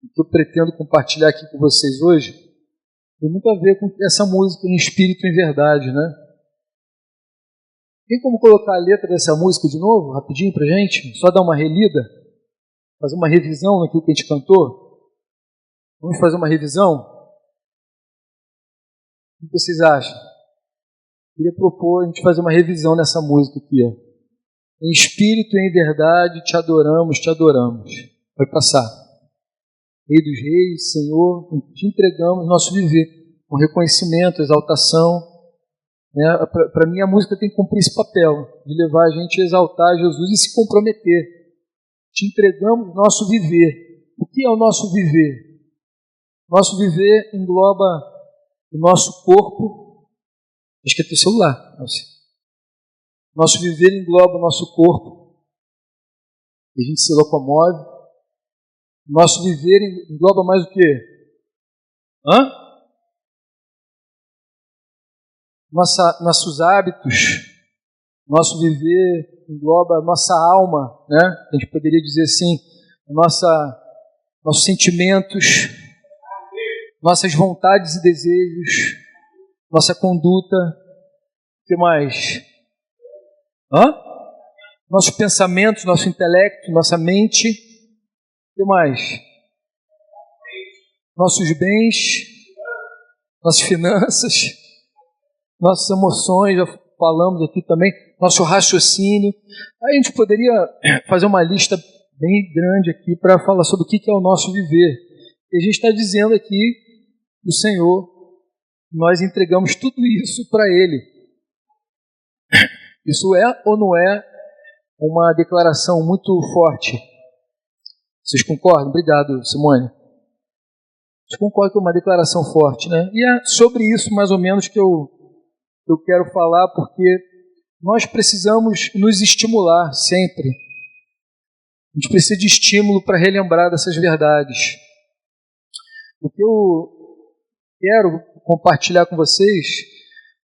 o que eu pretendo compartilhar aqui com vocês hoje, tem muito a ver com essa música Em Espírito e em Verdade, né? Tem como colocar a letra dessa música de novo, rapidinho pra gente? Só dar uma relida? Fazer uma revisão naquilo que a gente cantou? Vamos fazer uma revisão? O que vocês acham? Queria propor a gente fazer uma revisão nessa música aqui, ó. Em espírito e em verdade te adoramos, te adoramos. Vai passar. Rei dos Reis, Senhor, te entregamos nosso viver, com reconhecimento, exaltação. Né? Para mim, a música tem que cumprir esse papel, de levar a gente a exaltar Jesus e se comprometer. Te entregamos nosso viver. O que é o nosso viver? Nosso viver engloba o nosso corpo. Acho que é teu celular. Nosso viver engloba o nosso corpo. E a gente se locomove. Nosso viver engloba mais o quê? Nossos hábitos. Nosso viver engloba a nossa alma, né? A gente poderia dizer assim, nossos sentimentos, nossas vontades e desejos, nossa conduta. O que mais? Nossos pensamentos, nosso intelecto, nossa mente. O que mais? Nossos bens, nossas finanças, nossas emoções, já falamos aqui também, nosso raciocínio. Aí a gente poderia fazer uma lista bem grande aqui para falar sobre o que é o nosso viver. E a gente está dizendo aqui do Senhor, nós entregamos tudo isso para Ele. Isso é ou não é uma declaração muito forte? Vocês concordam? Obrigado, Simone. Vocês concordam que é uma declaração forte, né? E é sobre isso, mais ou menos, que eu quero falar, porque nós precisamos nos estimular sempre. A gente precisa de estímulo para relembrar dessas verdades. O que eu quero compartilhar com vocês,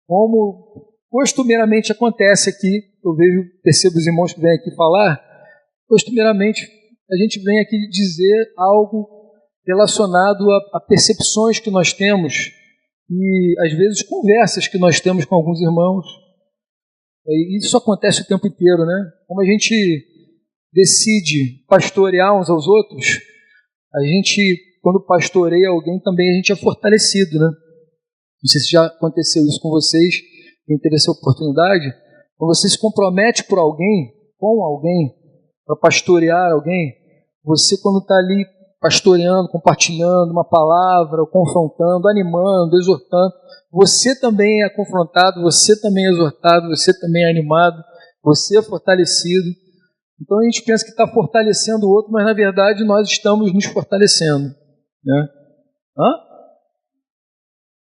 como costumeiramente acontece aqui, percebo os irmãos que vêm aqui falar, costumeiramente a gente vem aqui dizer algo relacionado a percepções que nós temos e, às vezes, conversas que nós temos com alguns irmãos. E isso acontece o tempo inteiro, né? Como a gente decide pastorear uns aos outros, a gente, quando pastoreia alguém, também a gente é fortalecido, né? Não sei se já aconteceu isso com vocês, quem teve essa oportunidade. Quando você se compromete com alguém, para pastorear alguém, você, quando está ali pastoreando, compartilhando uma palavra, confrontando, animando, exortando, você também é confrontado, você também é exortado, você também é animado, você é fortalecido. Então a gente pensa que está fortalecendo o outro, mas na verdade nós estamos nos fortalecendo, né?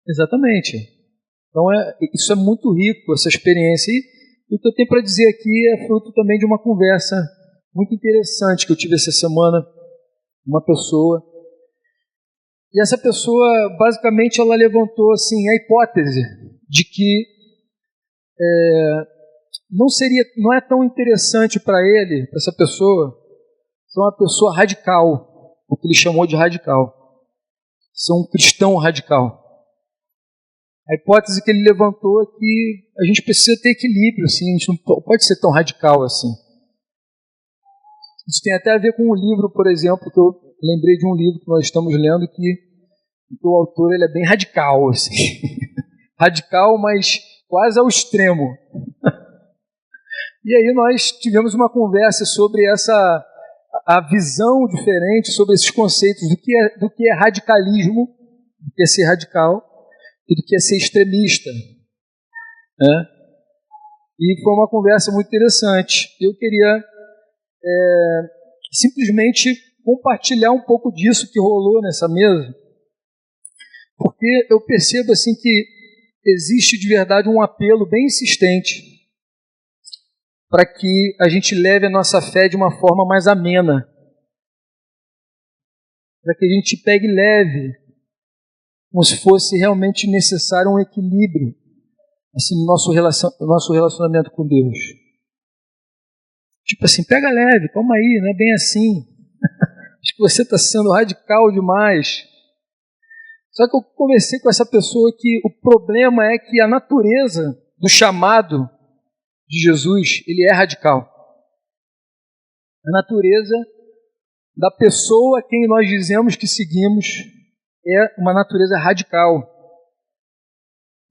Exatamente. Então isso é muito rico, essa experiência. E o que eu tenho para dizer aqui é fruto também de uma conversa muito interessante que eu tive essa semana com uma pessoa. E essa pessoa, basicamente, ela levantou assim, a hipótese de que não é tão interessante para ele, para essa pessoa, ser uma pessoa radical, o que ele chamou de radical. Ser um cristão radical. A hipótese que ele levantou é que a gente precisa ter equilíbrio, assim, a gente não pode ser tão radical assim. Isso tem até a ver com um livro, por exemplo, que eu lembrei de um livro que nós estamos lendo, que o autor ele é bem radical, assim. Radical, mas quase ao extremo. E aí nós tivemos uma conversa sobre a visão diferente sobre esses conceitos do que é radicalismo, do que é ser radical e do que é ser extremista, né? E foi uma conversa muito interessante. Eu queria simplesmente compartilhar um pouco disso que rolou nessa mesa, porque eu percebo assim que existe de verdade um apelo bem insistente para que a gente leve a nossa fé de uma forma mais amena, para que a gente pegue leve, como se fosse realmente necessário um equilíbrio assim, no nosso relacionamento com Deus. Tipo assim, pega leve, calma aí, não é bem assim. acho que você está sendo radical demais. Só que eu conversei com essa pessoa que o problema é que a natureza do chamado de Jesus, ele é radical. A natureza da pessoa a quem nós dizemos que seguimos é uma natureza radical.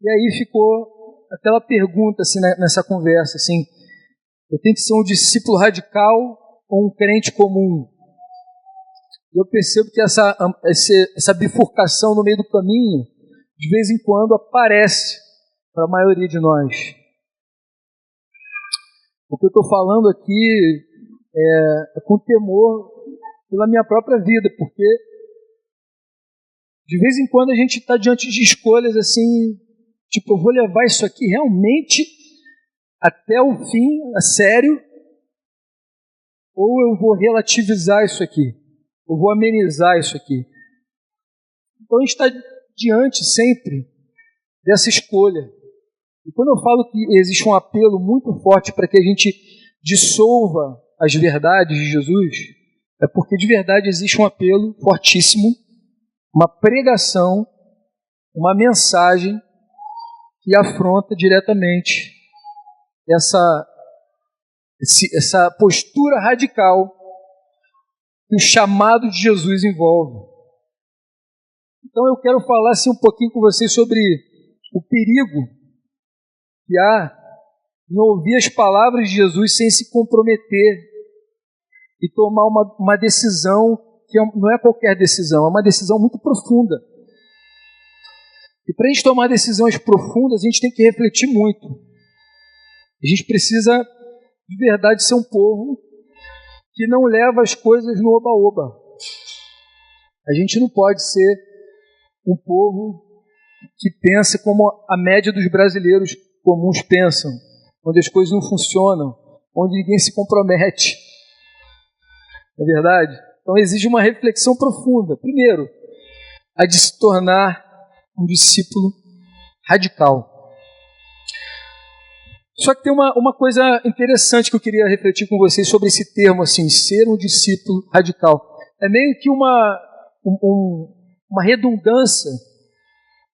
E aí ficou aquela pergunta assim, nessa conversa, assim, eu tenho que ser um discípulo radical ou um crente comum? Eu percebo que essa bifurcação no meio do caminho, de vez em quando, aparece para a maioria de nós. O que eu estou falando aqui é com temor pela minha própria vida, porque de vez em quando a gente está diante de escolhas assim, tipo, eu vou levar isso aqui realmente até o fim, a sério, ou eu vou relativizar isso aqui, eu vou amenizar isso aqui. Então a gente está diante sempre dessa escolha. E quando eu falo que existe um apelo muito forte para que a gente dissolva as verdades de Jesus, é porque de verdade existe um apelo fortíssimo, uma pregação, uma mensagem que afronta diretamente essa postura radical que o chamado de Jesus envolve. Então eu quero falar assim, um pouquinho com vocês sobre o perigo que há em ouvir as palavras de Jesus sem se comprometer e tomar uma decisão que não é qualquer decisão, é uma decisão muito profunda. E para a gente tomar decisões profundas, a gente tem que refletir muito. A gente precisa, de verdade, ser um povo que não leva as coisas no oba-oba. A gente não pode ser um povo que pensa como a média dos brasileiros comuns pensam, onde as coisas não funcionam, onde ninguém se compromete. Não é verdade? Então exige uma reflexão profunda. Primeiro, a de se tornar um discípulo radical. Só que tem uma coisa interessante que eu queria refletir com vocês sobre esse termo, assim, ser um discípulo radical. É meio que uma redundância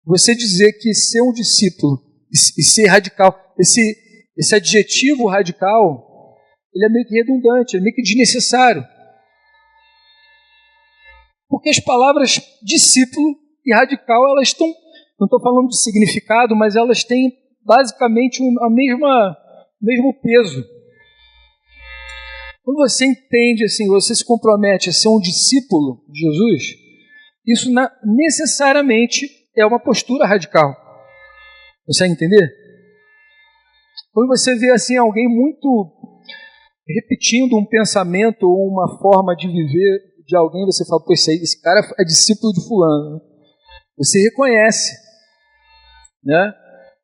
você dizer que ser um discípulo e ser radical, esse adjetivo radical, ele é meio que redundante, é meio que desnecessário. Porque as palavras discípulo e radical, elas estão, não estou falando de significado, mas elas têm basicamente o mesmo peso. Quando você entende assim, você se compromete a ser um discípulo de Jesus, isso necessariamente é uma postura radical. Você entender? Quando você vê assim alguém muito repetindo um pensamento ou uma forma de viver de alguém, você fala, pô, esse cara é discípulo de fulano. Você reconhece, né?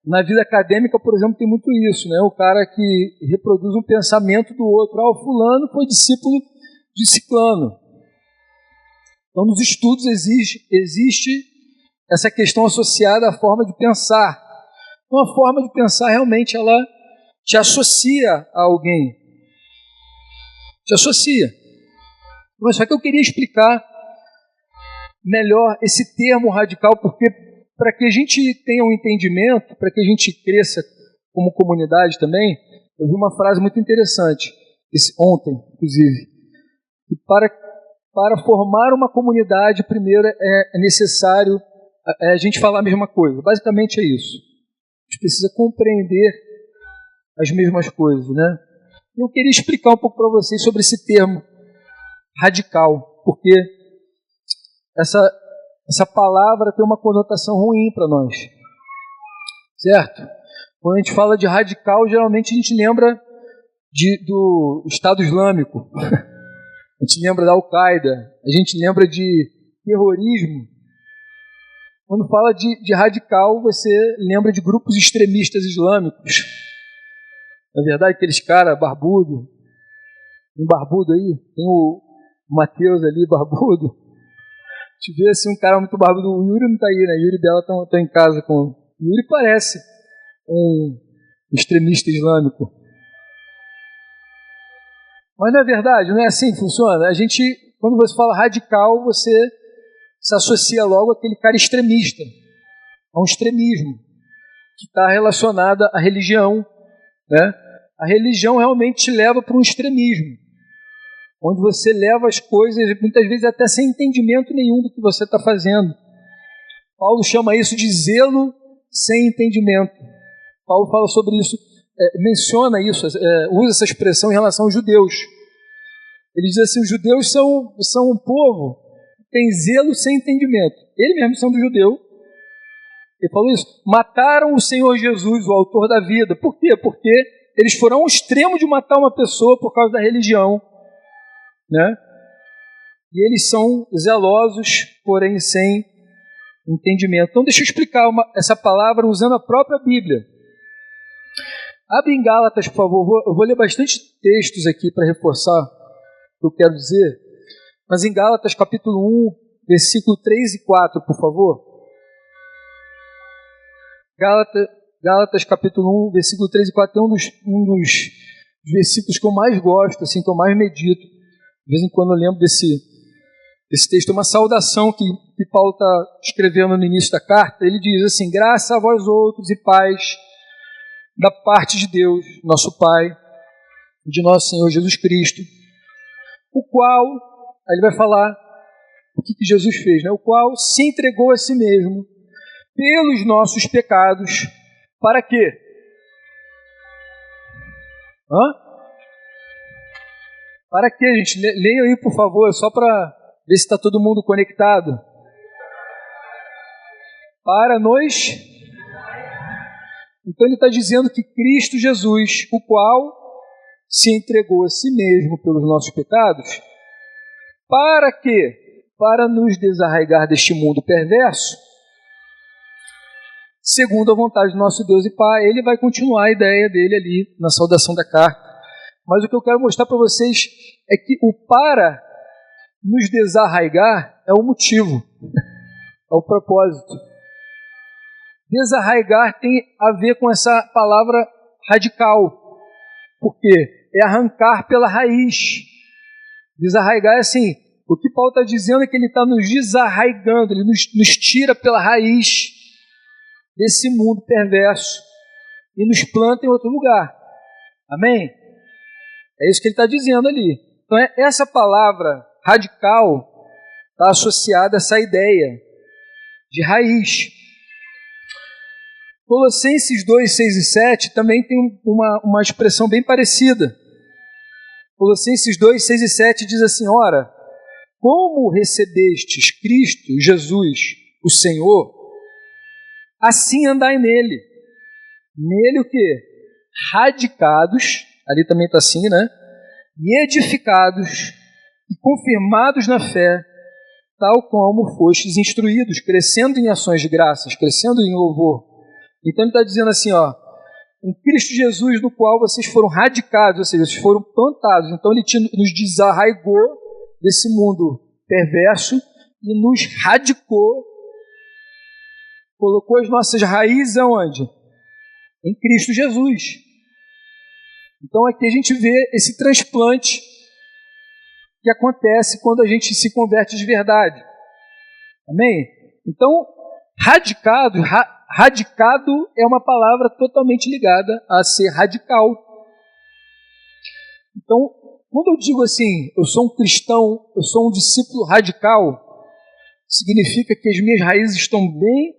Na vida acadêmica, por exemplo, tem muito isso, né? O cara que reproduz um pensamento do outro. O fulano foi discípulo de ciclano. Então, nos estudos existe essa questão associada à forma de pensar. Então, a forma de pensar realmente ela te associa a alguém. Te associa. Mas só que eu queria explicar melhor esse termo radical, porque para que a gente tenha um entendimento, para que a gente cresça como comunidade também, eu vi uma frase muito interessante, ontem, inclusive. E para formar uma comunidade, primeiro é necessário a gente falar a mesma coisa. Basicamente é isso. A gente precisa compreender as mesmas coisas, né? Eu queria explicar um pouco para vocês sobre esse termo radical, porque essa palavra tem uma conotação ruim para nós, certo? Quando a gente fala de radical, geralmente a gente lembra do Estado Islâmico, a gente lembra da Al-Qaeda, a gente lembra de terrorismo. Quando fala de radical, você lembra de grupos extremistas islâmicos. Na verdade, aqueles caras barbudo, um barbudo aí, tem o Mateus ali, barbudo. A gente vê assim um cara muito barbudo. O Yuri não está aí, né? Yuri e Bela estão em casa com. O Yuri parece um extremista islâmico. Mas não é verdade, não é assim que funciona. A gente quando você fala radical, você se associa logo àquele cara extremista, a um extremismo, que está relacionado à religião, né? A religião realmente te leva para um extremismo, onde você leva as coisas, muitas vezes até sem entendimento nenhum do que você está fazendo. Paulo chama isso de zelo sem entendimento. Paulo fala sobre isso, menciona isso, usa essa expressão em relação aos judeus. Ele diz assim, os judeus são um povo que tem zelo sem entendimento. Ele mesmo sendo judeu, ele falou isso, mataram o Senhor Jesus, o autor da vida. Por quê? Porque eles foram ao extremo de matar uma pessoa por causa da religião, né? E eles são zelosos, porém sem entendimento. Então deixa eu explicar essa palavra usando a própria Bíblia. Abre em Gálatas, por favor. Eu vou ler bastante textos aqui para reforçar o que eu quero dizer. Mas em Gálatas capítulo 1, versículo 3 e 4, por favor. Gálatas capítulo 1, versículo 3 e 4 é um dos versículos que eu mais gosto, assim, que eu mais medito. De vez em quando eu lembro desse texto. É uma saudação que Paulo está escrevendo no início da carta. Ele diz assim, graça a vós outros e paz da parte de Deus, nosso Pai, de nosso Senhor Jesus Cristo, o qual, aí ele vai falar o que Jesus fez, né? O qual se entregou a si mesmo pelos nossos pecados, para quê? Para quê, gente? Leiam aí, por favor, só para ver se está todo mundo conectado. Para nós... Então ele está dizendo que Cristo Jesus, o qual se entregou a si mesmo pelos nossos pecados, para quê? Para nos desarraigar deste mundo perverso, segundo a vontade do nosso Deus e Pai. Ele vai continuar a ideia dele ali na saudação da carta. Mas o que eu quero mostrar para vocês é que o para nos desarraigar é o motivo, é o propósito. Desarraigar tem a ver com essa palavra radical. Por quê? É arrancar pela raiz. Desarraigar é assim, o que Paulo está dizendo é que ele está nos desarraigando, ele nos tira pela raiz desse mundo perverso e nos planta em outro lugar. Amém? É isso que ele está dizendo ali. Então essa palavra radical está associada a essa ideia de raiz. Colossenses 2, 6 e 7 também tem uma expressão bem parecida. Colossenses 2, 6 e 7 diz assim, ora, como recebestes Cristo, Jesus, o Senhor, assim andai nele. Nele o quê? Radicados, ali também está assim, né? E edificados e confirmados na fé, tal como fostes instruídos, crescendo em ações de graças, crescendo em louvor. Então ele está dizendo assim, ó, em Cristo Jesus, no qual vocês foram radicados, ou seja, vocês foram plantados. Então ele nos desarraigou desse mundo perverso e nos radicou, colocou as nossas raízes aonde? Em Cristo Jesus. Então aqui a gente vê esse transplante que acontece quando a gente se converte de verdade. Amém? Então, radicado é uma palavra totalmente ligada a ser radical. Então, quando eu digo assim, eu sou um cristão, eu sou um discípulo radical, significa que as minhas raízes estão bem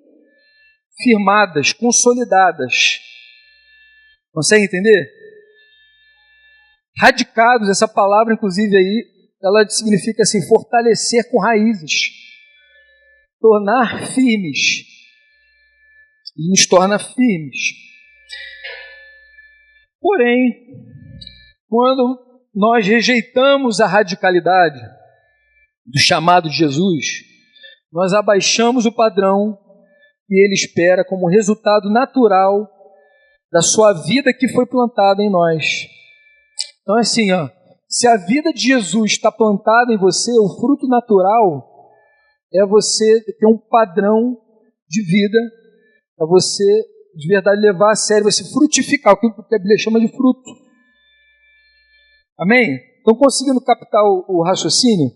firmadas, consolidadas. Consegue entender? Radicados, essa palavra, inclusive, aí, ela significa assim, fortalecer com raízes, tornar firmes. E nos torna firmes. Porém, quando nós rejeitamos a radicalidade do chamado de Jesus, nós abaixamos o padrão que ele espera como resultado natural da sua vida que foi plantada em nós. Então é assim, ó, se a vida de Jesus está plantada em você, o fruto natural é você ter um padrão de vida, para você, de verdade, levar a sério, você frutificar, o que a Bíblia chama de fruto. Amém? Estão conseguindo captar o raciocínio?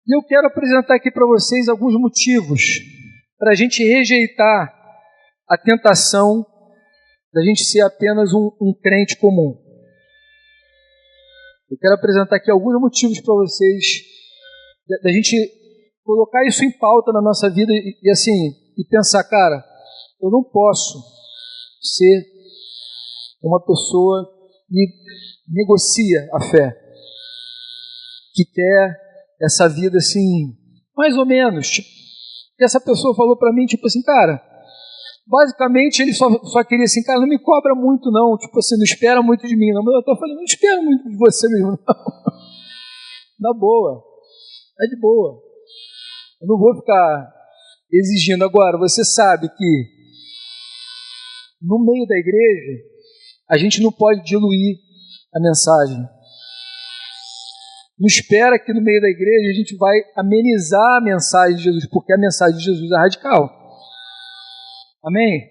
E eu quero apresentar aqui para vocês alguns motivos para a gente rejeitar a tentação da gente ser apenas um crente comum. Eu quero apresentar aqui alguns motivos para vocês da gente colocar isso em pauta na nossa vida e pensar, cara, eu não posso ser uma pessoa que negocia a fé, que quer essa vida assim, mais ou menos. Tipo, essa pessoa falou para mim, tipo assim, cara, basicamente ele só queria assim, cara, não me cobra muito não, tipo assim, não espera muito de mim não. Mas eu falei, não espero muito de você mesmo não. Na boa, é de boa. Eu não vou ficar exigindo. Agora, você sabe que no meio da igreja a gente não pode diluir a mensagem. Não espera que no meio da igreja a gente vai amenizar a mensagem de Jesus, porque a mensagem de Jesus é radical. Amém?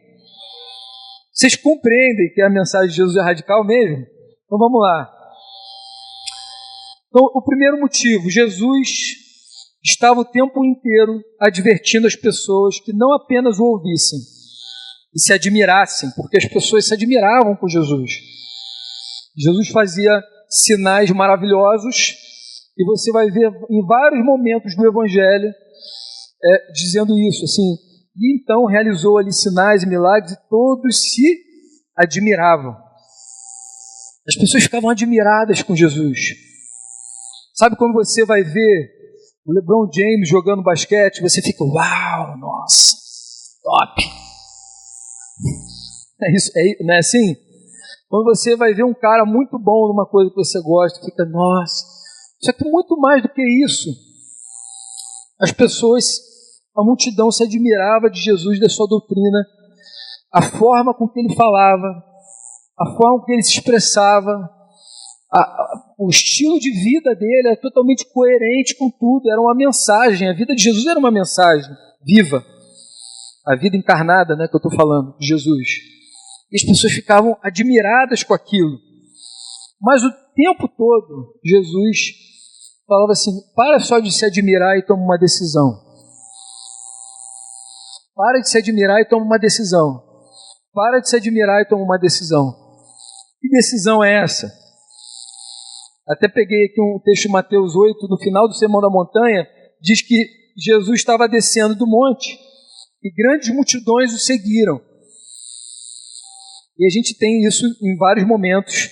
Vocês compreendem que a mensagem de Jesus é radical mesmo? Então vamos lá. Então, o primeiro motivo, Jesus estava o tempo inteiro advertindo as pessoas que não apenas o ouvissem e se admirassem, porque as pessoas se admiravam com Jesus. Jesus fazia sinais maravilhosos e você vai ver em vários momentos do Evangelho dizendo isso, assim, e então realizou ali sinais e milagres e todos se admiravam. As pessoas ficavam admiradas com Jesus. Sabe quando você vai ver o LeBron James jogando basquete, você fica, uau, nossa, top. É isso, não é assim? Quando você vai ver um cara muito bom numa coisa que você gosta, fica, nossa. Só que muito mais do que isso. As pessoas, a multidão se admirava de Jesus, da sua doutrina, a forma com que ele falava, a forma com que ele se expressava, o estilo de vida dele era totalmente coerente com tudo, era uma mensagem, a vida de Jesus era uma mensagem viva, a vida encarnada, né, que eu estou falando, de Jesus. E as pessoas ficavam admiradas com aquilo, mas o tempo todo Jesus falava assim, para só de se admirar e toma uma decisão. Para de se admirar e toma uma decisão. Para de se admirar e toma uma decisão. Que decisão é essa? Até peguei aqui um texto de Mateus 8, no final do Sermão da Montanha, diz que Jesus estava descendo do monte e grandes multidões o seguiram. E a gente tem isso em vários momentos,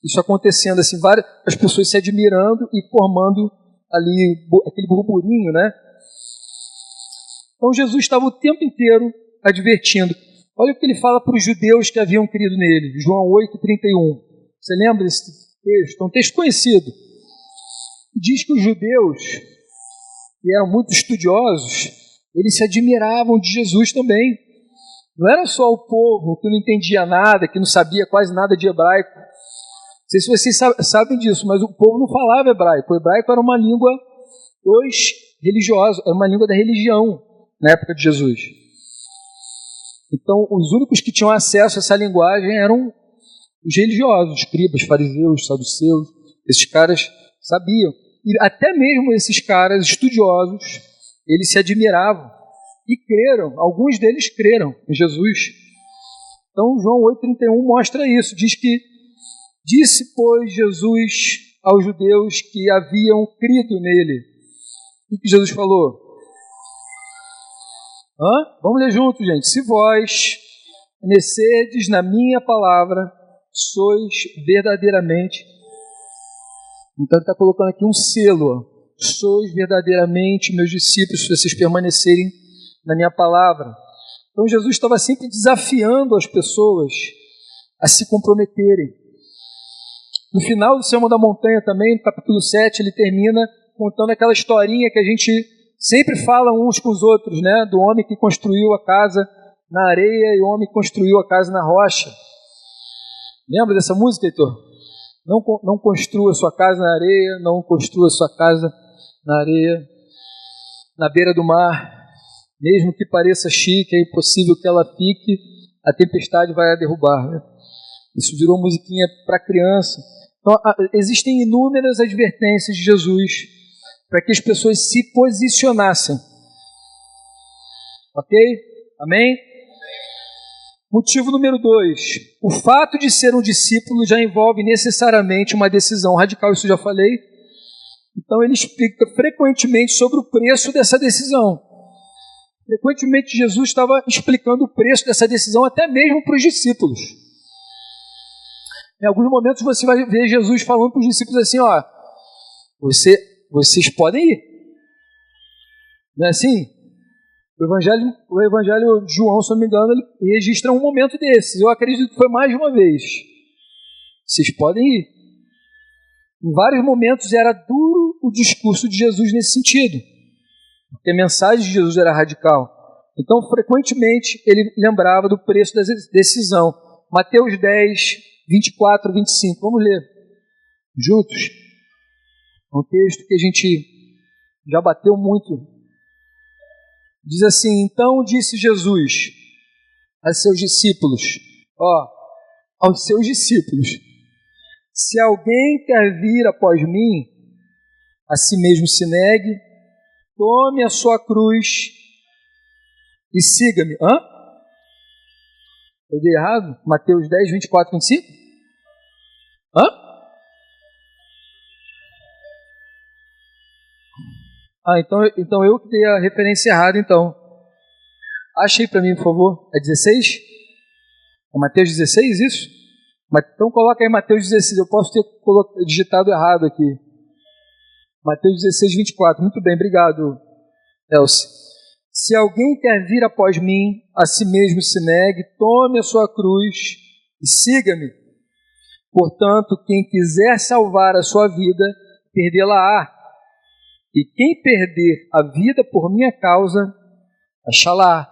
isso acontecendo, assim, as pessoas se admirando e formando ali aquele burburinho, né? Então Jesus estava o tempo inteiro advertindo. Olha o que ele fala para os judeus que haviam crido nele, João 8:31. Você lembra desse texto? É um texto conhecido. Diz que os judeus, que eram muito estudiosos, eles se admiravam de Jesus também. Não era só o povo que não entendia nada, que não sabia quase nada de hebraico. Não sei se vocês sabem disso, mas o povo não falava hebraico. O hebraico era uma língua dos religiosos, era uma língua da religião na época de Jesus. Então, os únicos que tinham acesso a essa linguagem eram os religiosos, escribas, fariseus, saduceus. Esses caras sabiam. E até mesmo esses caras estudiosos, eles se admiravam e creram. Alguns deles creram em Jesus. Então, João 8:31 mostra isso. Diz que disse, pois, Jesus aos judeus que haviam crido nele. O que Jesus falou? Vamos ler juntos, gente. Se vós permanecerdes na minha palavra, sois verdadeiramente. Então ele está colocando aqui um selo. Sois verdadeiramente meus discípulos, se vocês permanecerem na minha palavra. Então Jesus estava sempre desafiando as pessoas a se comprometerem. No final do Sermão da Montanha também, no capítulo 7, ele termina contando aquela historinha que a gente sempre fala uns com os outros, né? Do homem que construiu a casa na areia e o homem que construiu a casa na rocha. Lembra dessa música, Heitor? Não construa sua casa na areia, não construa sua casa na areia, na beira do mar. Mesmo que pareça chique, é impossível que ela fique, a tempestade vai a derrubar. Né? Isso virou musiquinha para criança. Então, existem inúmeras advertências de Jesus para que as pessoas se posicionassem. Ok? Amém? Motivo número 2. O fato de ser um discípulo já envolve necessariamente uma decisão radical, isso já falei. Então ele explica frequentemente sobre o preço dessa decisão. Frequentemente Jesus estava explicando o preço dessa decisão até mesmo para os discípulos. Em alguns momentos você vai ver Jesus falando para os discípulos assim, ó, vocês podem ir. Não é assim? O Evangelho de João, se não me engano, ele registra um momento desses. Eu acredito que foi mais de uma vez. Vocês podem ir. Em vários momentos era duro o discurso de Jesus nesse sentido. Porque a mensagem de Jesus era radical. Então, frequentemente, ele lembrava do preço da decisão. Mateus 10, 24, 25. Vamos ler juntos. É um texto que a gente já bateu muito. Diz assim, então disse Jesus a seus discípulos, aos seus discípulos, se alguém quer vir após mim, a si mesmo se negue, tome a sua cruz e siga-me. Eu dei errado? Mateus 10, 24, 25? Então eu que dei a referência errada, então. Acha aí para mim, por favor. É 16? É Mateus 16, isso? Então coloca aí Mateus 16. Eu posso ter digitado errado aqui. Mateus 16, 24. Muito bem, obrigado, Elcio. Se alguém quer vir após mim, a si mesmo se negue, tome a sua cruz e siga-me. Portanto, quem quiser salvar a sua vida, perdê-la-á. E quem perder a vida por minha causa, achá-la.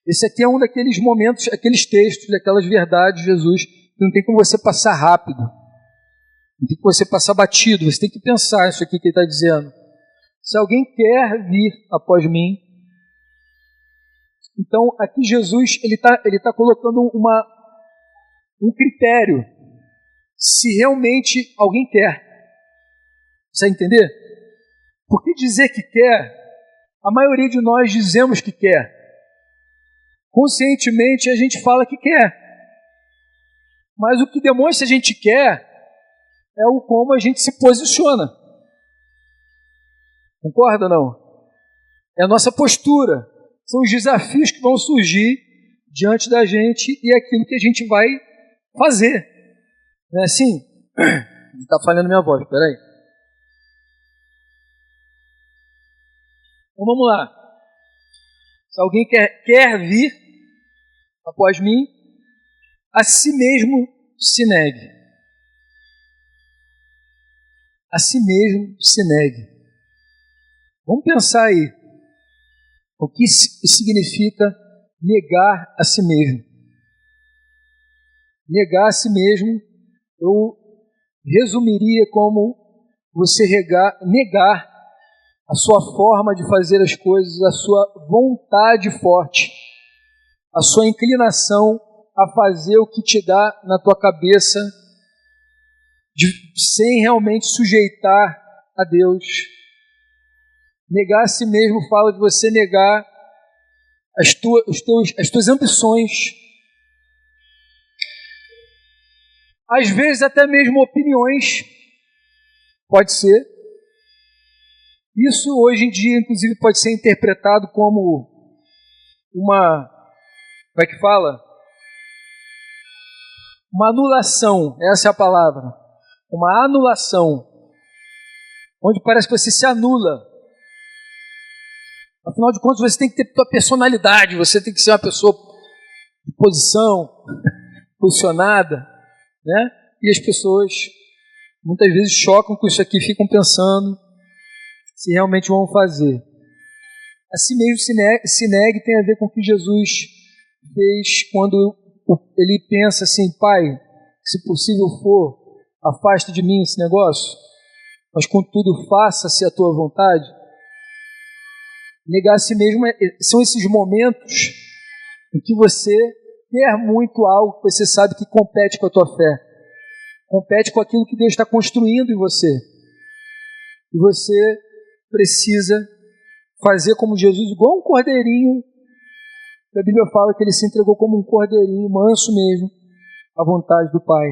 Esse aqui é um daqueles momentos, aqueles textos, daquelas verdades de Jesus, que não tem como você passar rápido. Não tem como você passar batido. Você tem que pensar isso aqui que ele está dizendo. Se alguém quer vir após mim, então aqui Jesus ele tá colocando um critério. Se realmente alguém quer. Você entender? Porque dizer que quer, a maioria de nós dizemos que quer. Conscientemente a gente fala que quer. Mas o que demonstra que a gente quer é o como a gente se posiciona. Concorda ou não? É a nossa postura. São os desafios que vão surgir diante da gente e aquilo que a gente vai fazer. Não é assim? Está falhando minha voz, peraí. Então vamos lá. Se alguém quer vir após mim, a si mesmo se negue. A si mesmo se negue. Vamos pensar aí. O que significa negar a si mesmo? Negar a si mesmo, eu resumiria como você negar a sua forma de fazer as coisas, a sua vontade forte, a sua inclinação a fazer o que te dá na tua cabeça, sem realmente sujeitar a Deus. Negar a si mesmo fala de você negar as tuas ambições, às vezes até mesmo opiniões, pode ser. Isso hoje em dia, inclusive, pode ser interpretado como uma, como é que fala? Uma anulação, essa é a palavra. Uma anulação, onde parece que você se anula. Afinal de contas, você tem que ter tua personalidade, você tem que ser uma pessoa de posição, posicionada, né? E as pessoas muitas vezes chocam com isso aqui, ficam pensando se realmente vão fazer. Assim mesmo, se negue tem a ver com o que Jesus fez quando ele pensa assim, Pai, se possível for, afasta de mim esse negócio, mas contudo faça-se a tua vontade. Negar a si mesmo são esses momentos em que você quer muito algo que você sabe que compete com a tua fé, compete com aquilo que Deus está construindo em você. E você precisa fazer como Jesus, igual um cordeirinho. A Bíblia fala que ele se entregou como um cordeirinho, manso mesmo, à vontade do Pai.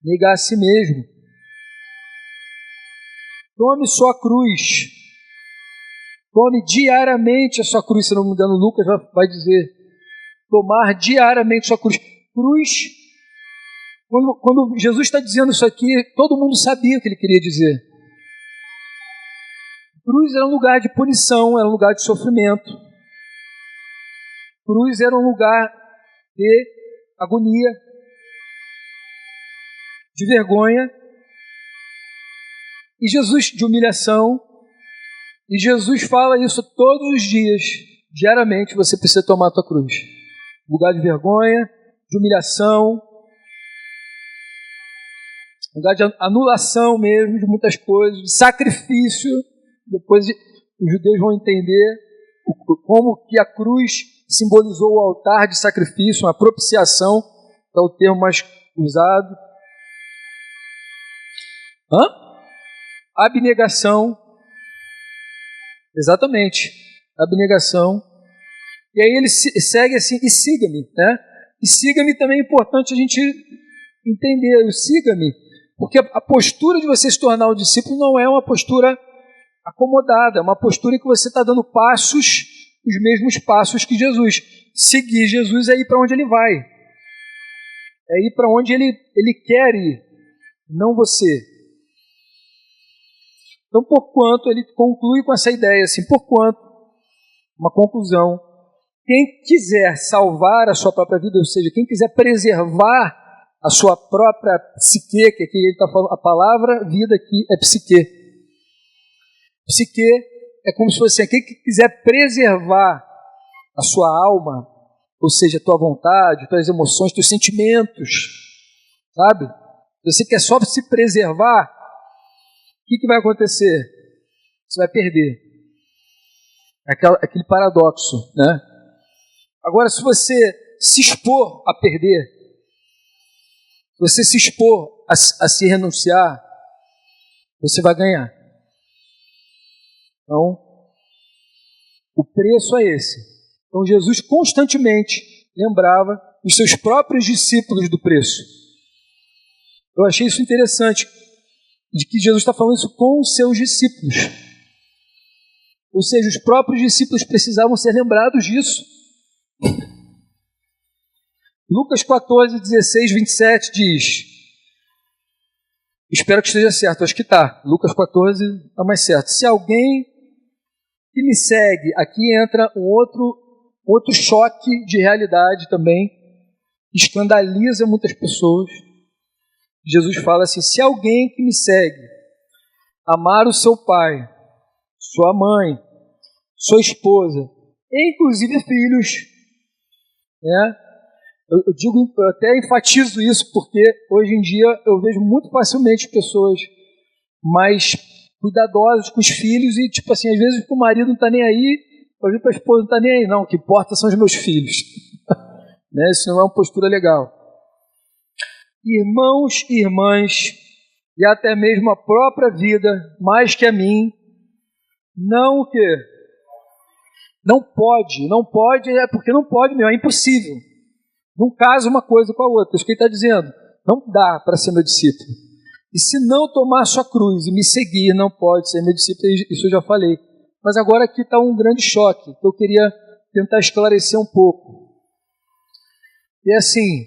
Negar a si mesmo. Tome sua cruz. Tome diariamente a sua cruz. Se não me engano, Lucas vai dizer. Tomar diariamente sua cruz. Cruz, quando Jesus está dizendo isso aqui, todo mundo sabia o que ele queria dizer. Cruz era um lugar de punição, era um lugar de sofrimento. Cruz era um lugar de agonia, de vergonha, e Jesus de humilhação. E Jesus fala isso todos os dias, diariamente você precisa tomar a tua cruz. Lugar de vergonha, de humilhação, lugar de anulação mesmo de muitas coisas, de sacrifício. Depois os judeus vão entender como que a cruz simbolizou o altar de sacrifício, uma propiciação, que é o termo mais usado. Abnegação. Exatamente, abnegação. E aí ele segue assim, e siga-me, né? E siga-me também é importante a gente entender, o siga-me, porque a postura de você se tornar um discípulo não é uma postura acomodada, é uma postura em que você está dando passos, os mesmos passos que Jesus. Seguir Jesus é ir para onde ele vai, é ir para onde ele quer ir, não você. Então, porquanto, ele conclui com essa ideia, assim, porquanto, uma conclusão, quem quiser salvar a sua própria vida, ou seja, quem quiser preservar a sua própria psique, que aqui ele está falando, a palavra vida aqui é psique. Psique é como se fosse quem quiser preservar a sua alma, ou seja, a tua vontade, tuas emoções, teus sentimentos, sabe? Você quer só se preservar, o que vai acontecer? Você vai perder. Aquele paradoxo, né? Agora, se você se expor a perder, se você se expor a se renunciar, você vai ganhar. Então, o preço é esse. Então, Jesus constantemente lembrava os seus próprios discípulos do preço. Eu achei isso interessante, de que Jesus está falando isso com os seus discípulos. Ou seja, os próprios discípulos precisavam ser lembrados disso. Lucas 14, 16, 27 diz, espero que esteja certo, acho que está, Lucas 14 está mais certo. Se alguém que me segue, aqui entra um outro choque de realidade também, escandaliza muitas pessoas. Jesus fala assim, se alguém que me segue amar o seu pai, sua mãe, sua esposa, e inclusive filhos, né? Eu até enfatizo isso, porque hoje em dia eu vejo muito facilmente pessoas mais cuidadosas com os filhos e, tipo assim, às vezes o marido não está nem aí, às vezes a esposa não está nem aí, não, o que importa são os meus filhos. Né? Isso não é uma postura legal. Irmãos e irmãs, e até mesmo a própria vida, mais que a mim, não o quê? Não pode, é porque não pode mesmo, é impossível. Não casa uma coisa com a outra, isso que ele está dizendo. Não dá para ser meu discípulo. E se não tomar sua cruz e me seguir, não pode ser meu discípulo, isso eu já falei. Mas agora aqui está um grande choque, que eu queria tentar esclarecer um pouco. E assim,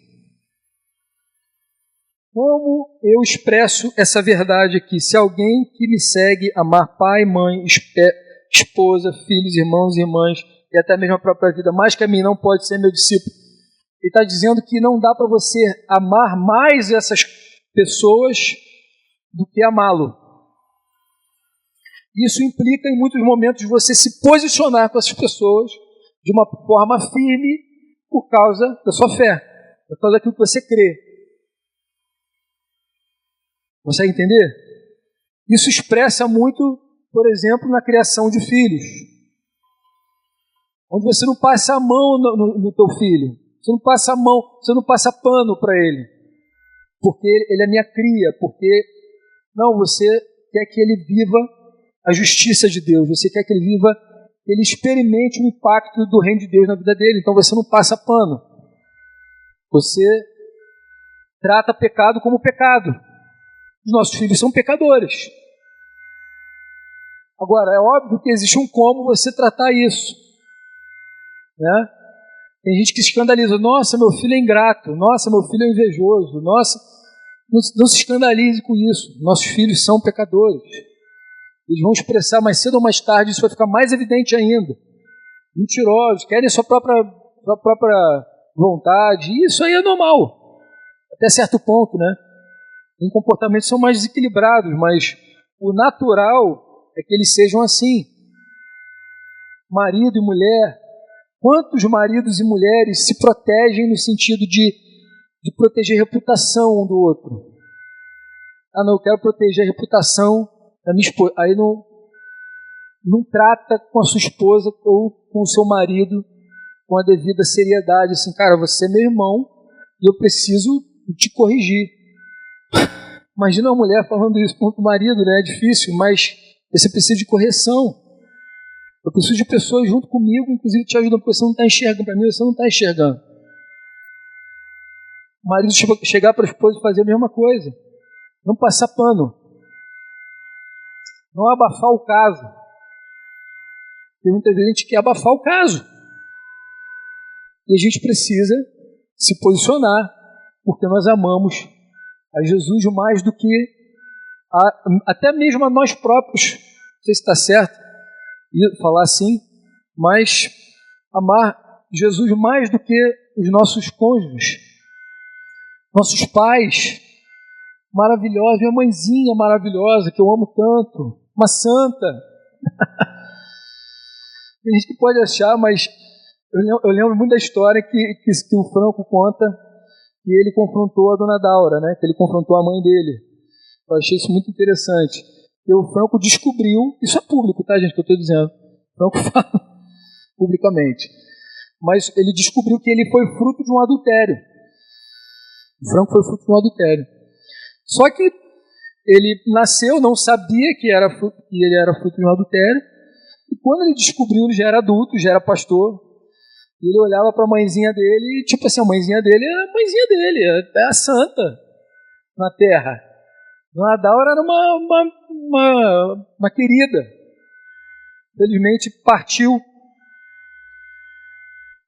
como eu expresso essa verdade aqui? Se alguém que me segue amar pai, mãe, esposa, filhos, irmãos e irmãs, e até mesmo a própria vida, mais que a mim, não pode ser meu discípulo. Ele está dizendo que não dá para você amar mais essas pessoas do que amá-lo. Isso implica, em muitos momentos, você se posicionar com essas pessoas de uma forma firme por causa da sua fé, por causa daquilo que você crê. Consegue entender? Isso expressa muito, por exemplo, na criação de filhos. Onde você não passa a mão no teu filho. Você não passa a mão, você não passa pano para ele. Porque ele é minha cria. Porque, não, você quer que ele viva a justiça de Deus, você quer que ele viva, que ele experimente o impacto do reino de Deus na vida dele. Então você não passa pano. Você trata pecado como pecado. Os nossos filhos são pecadores. Agora, é óbvio que existe um como você tratar isso, né? Tem gente que se escandaliza. Nossa, meu filho é ingrato. Nossa, meu filho é invejoso. Nossa, não se escandalize com isso. Nossos filhos são pecadores. Eles vão expressar mais cedo ou mais tarde, isso vai ficar mais evidente ainda. Mentirosos, querem sua própria vontade. E isso aí é normal, até certo ponto, né? Em comportamentos são mais desequilibrados, mas o natural é que eles sejam assim. Marido e mulher. Quantos maridos e mulheres se protegem no sentido de proteger a reputação um do outro? Ah, não, eu quero proteger a reputação da minha esposa. Aí não trata com a sua esposa ou com o seu marido com a devida seriedade. Assim, cara, você é meu irmão e eu preciso te corrigir. Imagina uma mulher falando isso para o marido, né? É difícil, mas você precisa de correção. Eu preciso de pessoas junto comigo, inclusive te ajudando, porque você não está enxergando. Para mim, você não está enxergando. O marido chegar para a esposa e fazer a mesma coisa. Não passar pano. Não abafar o caso. Porque muitas vezes a gente quer abafar o caso. E a gente precisa se posicionar, porque nós amamos a Jesus mais do que até mesmo a nós próprios. Não sei se está certo falar assim, mas amar Jesus mais do que os nossos cônjuges, nossos pais maravilhosos, minha mãezinha maravilhosa, que eu amo tanto, uma santa. Tem gente que pode achar, mas eu lembro muito da história que o Franco conta, que ele confrontou a dona Daura, né? Que ele confrontou a mãe dele. Eu achei isso muito interessante. E o Franco descobriu, isso é público, tá, gente, que eu estou dizendo. O Franco fala publicamente. Mas ele descobriu que ele foi fruto de um adultério. O Franco foi fruto de um adultério. Só que ele nasceu, não sabia que ele era fruto de um adultério. E quando ele descobriu, ele já era adulto, já era pastor. E ele olhava para a mãezinha dele e, tipo assim, a mãezinha dele é a mãezinha dele, é a santa na terra. Dona Daura era uma querida. Infelizmente partiu.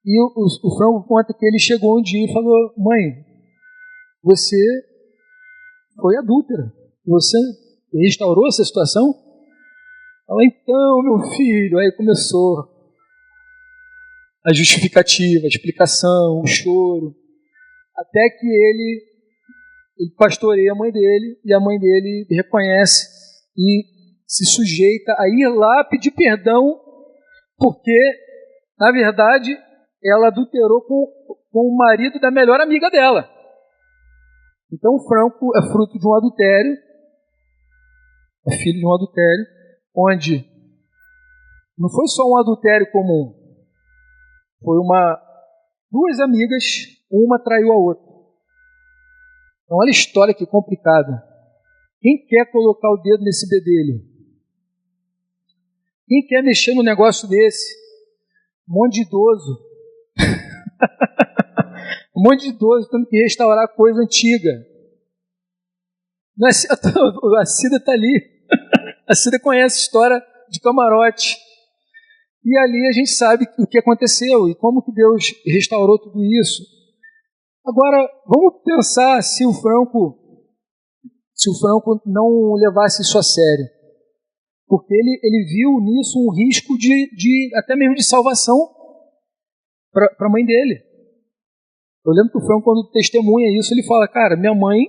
E o Franco conta que ele chegou um dia e falou: mãe, você foi adúltera. Você restaurou essa situação? Ela, então, meu filho. Aí começou a justificativa, a explicação, o choro. Até que ele pastoreia a mãe dele, e a mãe dele reconhece e se sujeita a ir lá pedir perdão, porque, na verdade, ela adulterou com o marido da melhor amiga dela. Então o Franco é fruto de um adultério, é filho de um adultério, onde não foi só um adultério comum, foi duas amigas, uma traiu a outra. Então, olha a história que complicada. Quem quer colocar o dedo nesse bedelho? Quem quer mexer no negócio desse? Um monte de idoso. Um monte de idoso tendo que restaurar coisa antiga. A Cida está ali. A Cida conhece a história de camarote. E ali a gente sabe o que aconteceu e como que Deus restaurou tudo isso. Agora, vamos pensar se o Franco não levasse isso a sério. Porque ele viu nisso um risco até mesmo de salvação para a mãe dele. Eu lembro que o Franco, quando testemunha isso, ele fala: cara, minha mãe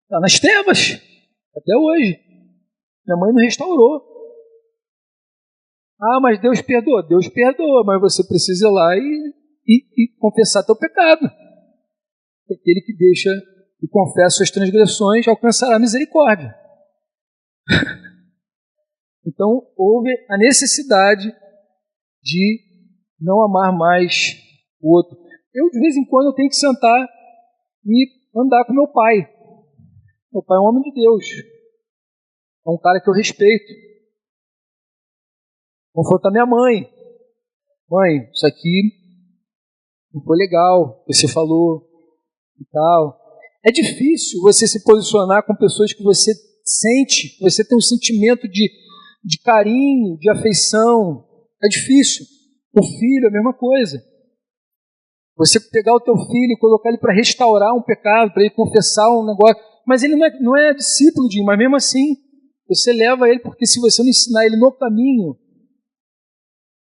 está nas trevas, até hoje. Minha mãe não restaurou. Ah, mas Deus perdoa. Deus perdoa, mas você precisa ir lá e confessar teu pecado. Aquele que deixa e confessa suas transgressões alcançará misericórdia. Então, houve a necessidade de não amar mais o outro. Eu, de vez em quando, eu tenho que sentar e andar com meu pai. Meu pai é um homem de Deus. É um cara que eu respeito. Confrontar minha mãe. Mãe, isso aqui não foi legal, você falou e tal. É difícil você se posicionar com pessoas que você sente, que você tem um sentimento de carinho, de afeição. É difícil. O filho é a mesma coisa. Você pegar o teu filho e colocar ele para restaurar um pecado, para ele confessar um negócio. Mas ele não é discípulo de mim, mas mesmo assim, você leva ele, porque se você não ensinar ele no caminho,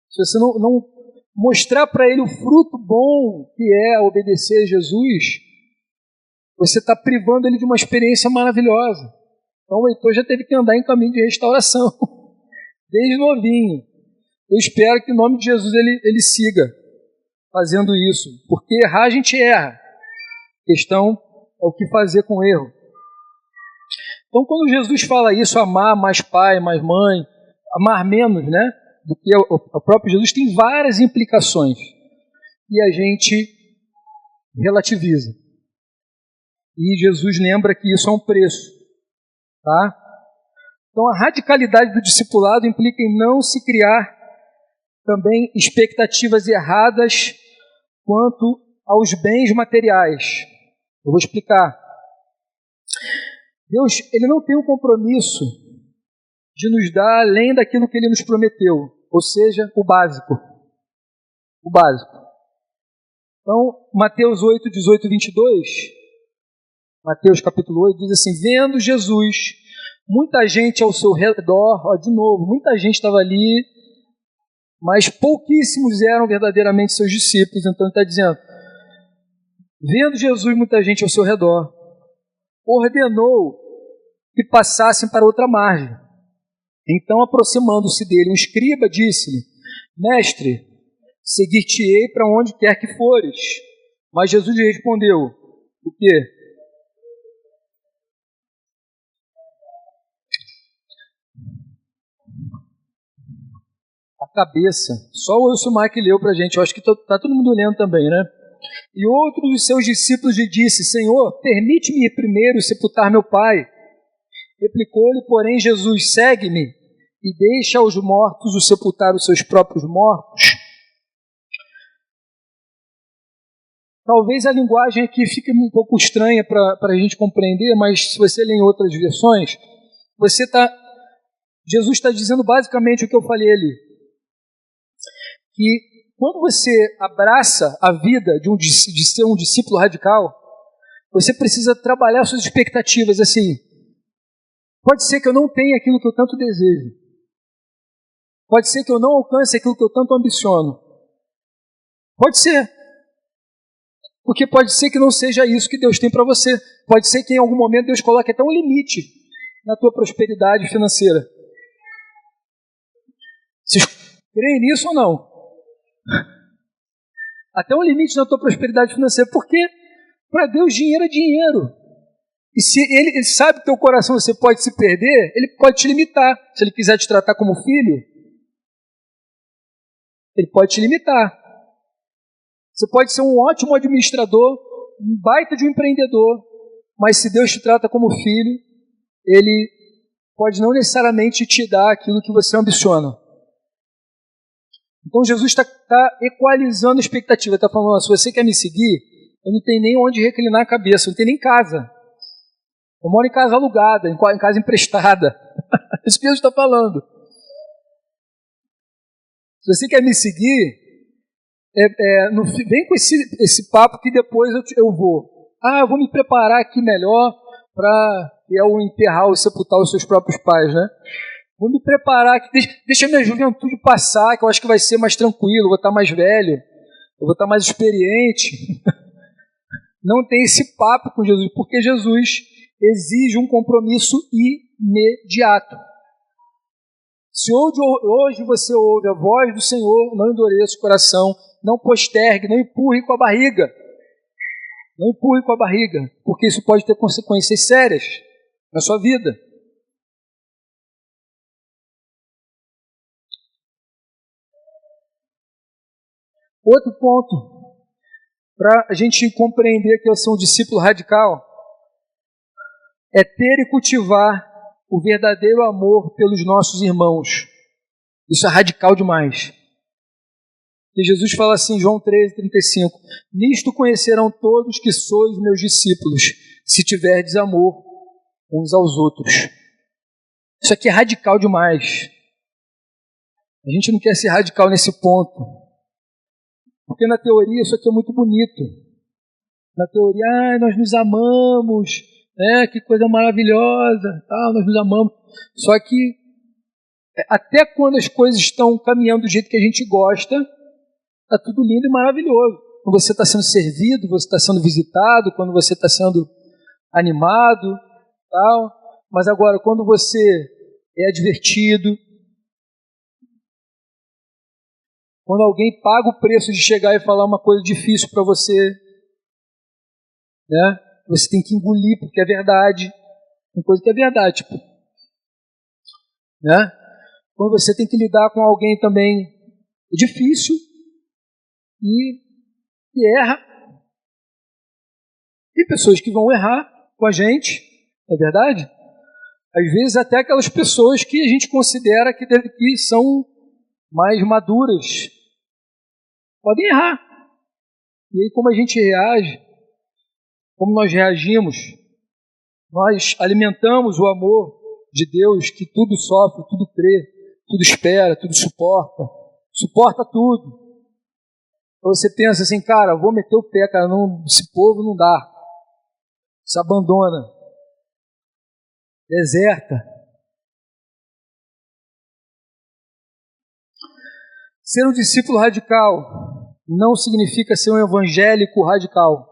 se você não mostrar para ele o fruto bom que é obedecer a Jesus, você está privando ele de uma experiência maravilhosa. Então o Heitor já teve que andar em caminho de restauração, desde novinho. Eu espero que em nome de Jesus ele siga fazendo isso, porque errar a gente erra. A questão é o que fazer com o erro. Então quando Jesus fala isso, amar mais pai, mais mãe, amar menos, né, do que o próprio Jesus, tem várias implicações. E a gente relativiza. E Jesus lembra que isso é um preço. Tá? Então a radicalidade do discipulado implica em não se criar também expectativas erradas quanto aos bens materiais. Eu vou explicar. Deus, ele não tem um compromisso de nos dar além daquilo que ele nos prometeu, ou seja, o básico. O básico. Então, Mateus 8, 18 e 22, Mateus capítulo 8, diz assim: vendo Jesus, muita gente ao seu redor, de novo, muita gente estava ali, mas pouquíssimos eram verdadeiramente seus discípulos. Então ele está dizendo, vendo Jesus, muita gente ao seu redor, ordenou que passassem para outra margem. Então, aproximando-se dele, um escriba disse-lhe: mestre, seguir-te-ei para onde quer que fores. Mas Jesus lhe respondeu: o quê? A cabeça. Só o Wilson Mike leu para a gente. Eu acho que está todo mundo lendo também, né? E outro dos seus discípulos lhe disse: Senhor, permite-me ir primeiro sepultar meu pai. Replicou-lhe, porém, Jesus: segue-me e deixa aos mortos o sepultar os seus próprios mortos. Talvez a linguagem aqui fique um pouco estranha para a gente compreender, mas se você ler em outras versões, Jesus está dizendo basicamente o que eu falei ali. Que quando você abraça a vida de ser um discípulo radical, você precisa trabalhar suas expectativas assim. Pode ser que eu não tenha aquilo que eu tanto desejo. Pode ser que eu não alcance aquilo que eu tanto ambiciono. Pode ser. Porque pode ser que não seja isso que Deus tem para você. Pode ser que em algum momento Deus coloque até um limite na tua prosperidade financeira. Vocês creem nisso ou não? Até um limite na tua prosperidade financeira. Porque para Deus dinheiro é dinheiro. E se ele sabe que teu coração você pode se perder, ele pode te limitar. Se ele quiser te tratar como filho, ele pode te limitar. Você pode ser um ótimo administrador, um baita de um empreendedor, mas se Deus te trata como filho, ele pode não necessariamente te dar aquilo que você ambiciona. Então Jesus está equalizando a expectativa, está falando, se você quer me seguir, eu não tenho nem onde reclinar a cabeça, eu não tenho nem casa. Eu moro em casa alugada, em casa emprestada. Isso que Jesus está falando. Se você quer me seguir, não vem com esse papo que depois eu vou. Eu vou me preparar aqui melhor para enterrar ou sepultar os seus próprios pais, né? Vou me preparar aqui, deixa a minha juventude passar, que eu acho que vai ser mais tranquilo, eu vou estar mais velho, eu vou estar mais experiente. Não tem esse papo com Jesus, porque Jesus exige um compromisso imediato. Se hoje você ouve a voz do Senhor, não endureça o coração, não postergue, não empurre com a barriga. Não empurre com a barriga, porque isso pode ter consequências sérias na sua vida. Outro ponto, para a gente compreender que eu sou um discípulo radical, é ter e cultivar o verdadeiro amor pelos nossos irmãos. Isso é radical demais. E Jesus fala assim, João 13:35, nisto conhecerão todos que sois meus discípulos, se tiverdes amor uns aos outros. Isso aqui é radical demais. A gente não quer ser radical nesse ponto. Porque na teoria isso aqui é muito bonito. Na teoria, nós nos amamos, né? Que coisa maravilhosa, nós nos amamos. Só que até quando as coisas estão caminhando do jeito que a gente gosta, está tudo lindo e maravilhoso. Quando você está sendo servido, você está sendo visitado, quando você está sendo animado, tal. Mas agora, quando você é advertido, quando alguém paga o preço de chegar e falar uma coisa difícil para você, né? Você tem que engolir porque é verdade. Tem coisa que é verdade, tipo, né? Quando você tem que lidar com alguém também é difícil e erra. Tem pessoas que vão errar com a gente, não é verdade? Às vezes até aquelas pessoas que a gente considera que são mais maduras podem errar. E aí como a gente reage, como nós reagimos, nós alimentamos o amor de Deus que tudo sofre, tudo crê, tudo espera, tudo suporta tudo. Ou você pensa assim, cara, vou meter o pé, cara, esse povo não dá. Se abandona. Deserta. Ser um discípulo radical não significa ser um evangélico radical.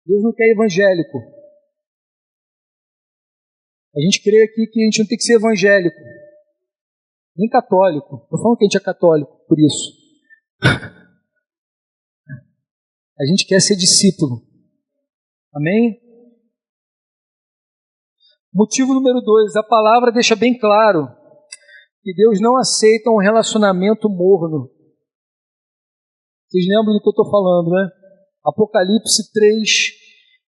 Deus não quer evangélico. A gente crê aqui que a gente não tem que ser evangélico, nem católico. Estou falando que a gente é católico, por isso. A gente quer ser discípulo. Amém? Motivo número 2, a palavra deixa bem claro que Deus não aceita um relacionamento morno. Vocês lembram do que eu estou falando, né? Apocalipse 3,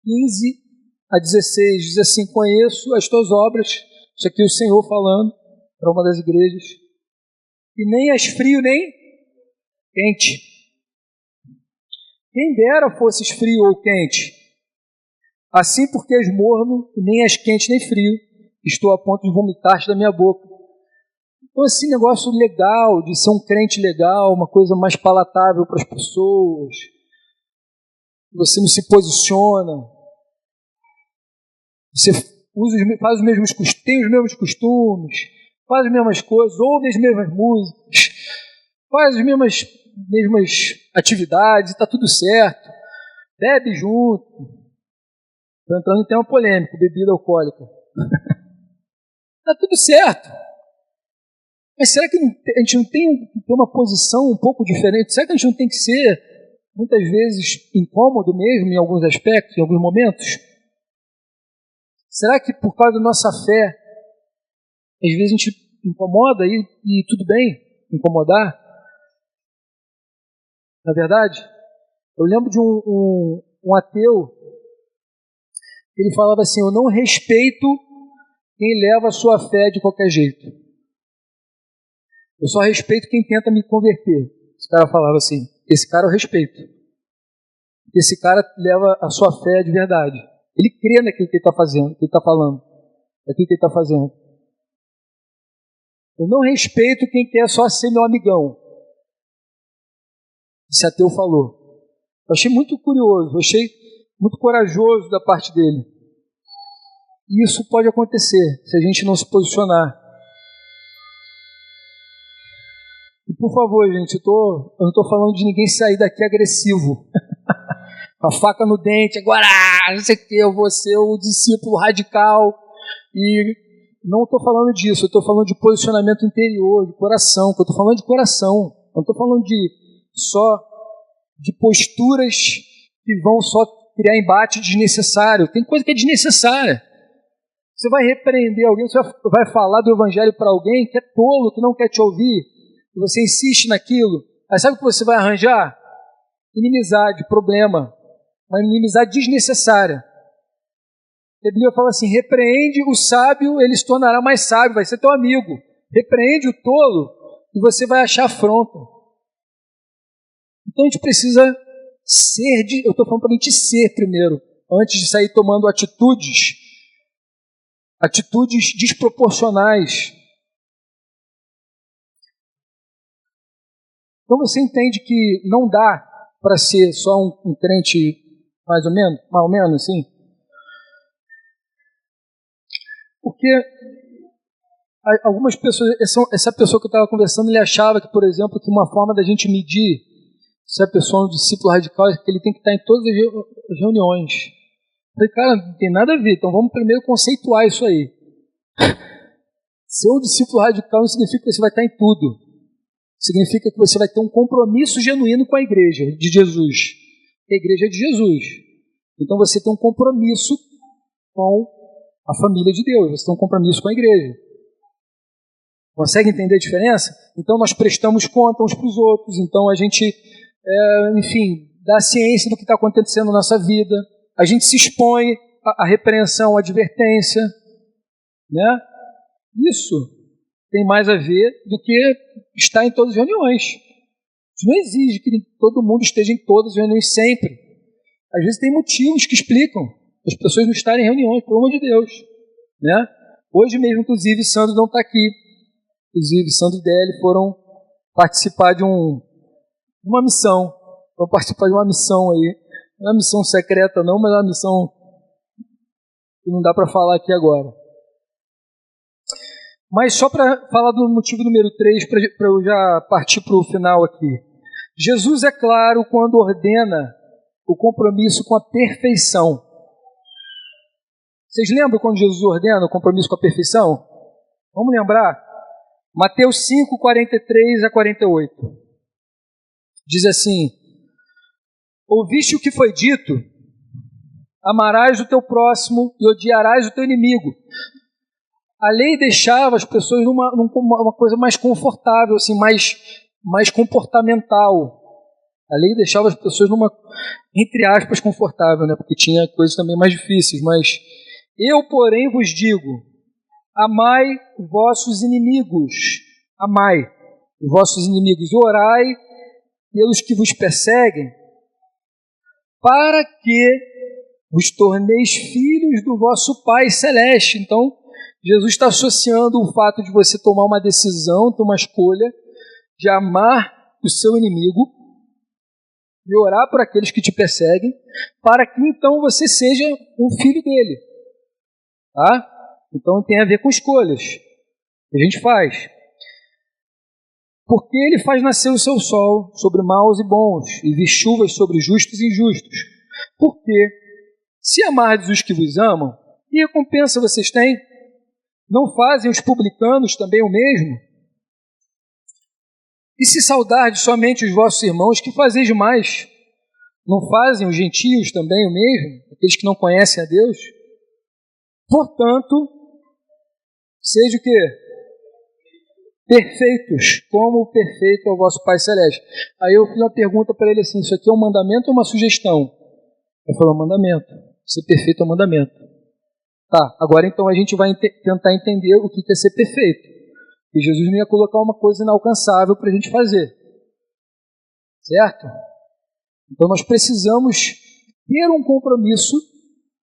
15 a 16, diz assim, conheço as tuas obras, isso aqui é o Senhor falando para uma das igrejas, e nem és frio nem quente. Quem dera fosses frio ou quente, assim porque és morno, e nem és quente nem frio, estou a ponto de vomitar-te da minha boca. Então esse negócio legal, de ser um crente legal, uma coisa mais palatável para as pessoas, você não se posiciona, você faz os mesmos costumes, tem os mesmos costumes, faz as mesmas coisas, ouve as mesmas músicas, faz as mesmas atividades, está tudo certo, bebe junto. Estou entrando em tema polêmico, bebida alcoólica. Está tudo certo. Mas será que a gente não tem que ter uma posição um pouco diferente? Será que a gente não tem que ser, muitas vezes, incômodo mesmo em alguns aspectos, em alguns momentos? Será que por causa da nossa fé, às vezes a gente incomoda e tudo bem incomodar? Na verdade, eu lembro de um ateu, ele falava assim, eu não respeito quem leva a sua fé de qualquer jeito. Eu só respeito quem tenta me converter. Esse cara falava assim, esse cara eu respeito. Esse cara leva a sua fé de verdade. Ele crê naquilo que ele está fazendo, que ele está falando, naquilo que ele está fazendo. Eu não respeito quem quer só ser meu amigão. Esse ateu falou. Eu achei muito curioso, eu achei muito corajoso da parte dele. E isso pode acontecer se a gente não se posicionar. E por favor, gente, eu não estou falando de ninguém sair daqui agressivo. Com a faca no dente, agora, não sei o que, eu vou ser o discípulo radical. E não estou falando disso, eu estou falando de posicionamento interior, de coração, eu estou falando de coração. Eu não estou falando só de posturas que vão só criar embate desnecessário. Tem coisa que é desnecessária. Você vai repreender alguém, você vai falar do evangelho para alguém que é tolo, que não quer te ouvir, e você insiste naquilo. Aí sabe o que você vai arranjar? Inimizade, problema. Uma inimizade desnecessária. A Bíblia fala assim, repreende o sábio, ele se tornará mais sábio, vai ser teu amigo. Repreende o tolo, e você vai achar afronta. Então a gente precisa eu estou falando para a gente ser primeiro, antes de sair tomando atitudes desproporcionais. Então você entende que não dá para ser só um crente mais ou menos assim? Porque algumas pessoas, essa pessoa que eu estava conversando, ele achava que, por exemplo, que uma forma da gente medir se a pessoa é um discípulo radical é que ele tem que estar em todas as reuniões. Eu falei, cara, não tem nada a ver, então vamos primeiro conceituar isso aí. Ser um discípulo radical não significa que você vai estar em tudo. Significa que você vai ter um compromisso genuíno com a igreja de Jesus. A igreja é de Jesus. Então você tem um compromisso com a família de Deus, você tem um compromisso com a igreja. Consegue entender a diferença? Então nós prestamos conta uns para os outros, então a gente, dá ciência do que está acontecendo na nossa vida, a gente se expõe à repreensão, à advertência, né? Isso tem mais a ver do que estar em todas as reuniões. Isso não exige que todo mundo esteja em todas as reuniões sempre. Às vezes tem motivos que explicam as pessoas não estarem em reuniões, pelo amor de Deus, né? Hoje mesmo, inclusive, Sandro não está aqui. Inclusive, Sandro e Deli foram participar de uma missão. Vão participar de uma missão aí. Não é uma missão secreta não, mas é uma missão que não dá para falar aqui agora. Mas só para falar do motivo número 3, para eu já partir para o final aqui. Jesus é claro quando ordena o compromisso com a perfeição. Vocês lembram quando Jesus ordena o compromisso com a perfeição? Vamos lembrar? Mateus 5, 43 a 48. Diz assim: ouviste o que foi dito? Amarás o teu próximo e odiarás o teu inimigo. A lei deixava as pessoas numa coisa mais confortável, assim, mais comportamental. A lei deixava as pessoas numa, entre aspas, confortável, né? Porque tinha coisas também mais difíceis. Mas eu, porém, vos digo: amai vossos inimigos. Amai os vossos inimigos. E orai pelos que vos perseguem, para que vos torneis filhos do vosso Pai Celeste. Então, Jesus está associando o fato de você tomar uma decisão, ter uma escolha de amar o seu inimigo e orar por aqueles que te perseguem, para que então você seja um filho dele. Tá? Então tem a ver com escolhas que a gente faz. Porque ele faz nascer o seu sol sobre maus e bons, e vi chuvas sobre justos e injustos. Porque se amardes os que vos amam, que recompensa vocês têm? Não fazem os publicanos também o mesmo? E se saudardes somente os vossos irmãos, que fazeis mais? Não fazem os gentios também o mesmo? Aqueles que não conhecem a Deus? Portanto, seja o quê? Perfeitos, como o perfeito é o vosso Pai Celeste. Aí eu fiz uma pergunta para ele assim: isso aqui é um mandamento ou uma sugestão? Ele falou: mandamento. Ser perfeito é um mandamento. Tá, agora então a gente vai tentar entender o que é ser perfeito. E Jesus não ia colocar uma coisa inalcançável para a gente fazer. Certo? Então nós precisamos ter um compromisso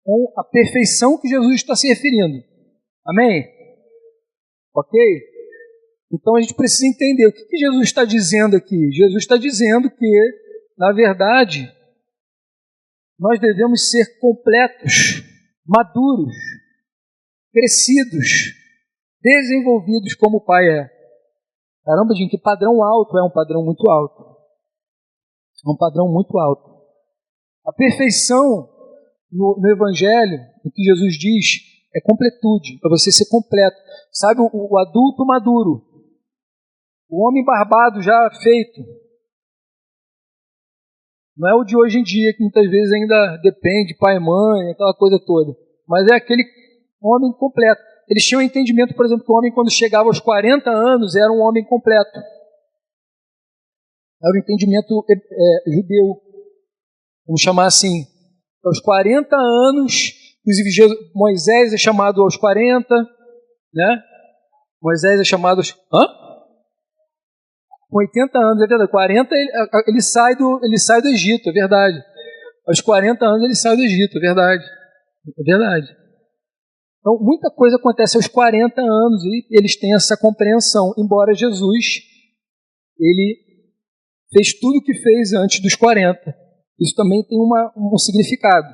com a perfeição que Jesus está se referindo. Amém? Ok? Então a gente precisa entender o que Jesus está dizendo aqui. Jesus está dizendo que, na verdade, nós devemos ser completos, maduros, crescidos, desenvolvidos como o Pai é. Caramba, gente, que padrão alto, é um padrão muito alto. É um padrão muito alto. A perfeição no Evangelho, o que Jesus diz, é completude, para você ser completo. Sabe, o adulto maduro, o homem barbado já feito. Não é o de hoje em dia, que muitas vezes ainda depende, pai e mãe, aquela coisa toda. Mas é aquele homem completo. Eles tinham entendimento, por exemplo, que o homem, quando chegava aos 40 anos, era um homem completo. Era o entendimento judeu. Vamos chamar assim. Aos 40 anos, inclusive Moisés é chamado aos 40, né? Moisés é chamado aos... Hã? Com 80 anos, é verdade. 40 ele sai do Egito, é verdade. Aos 40 anos ele sai do Egito, é verdade. É verdade. Então, muita coisa acontece aos 40 anos e eles têm essa compreensão. Embora Jesus, ele fez tudo o que fez antes dos 40. Isso também tem um significado.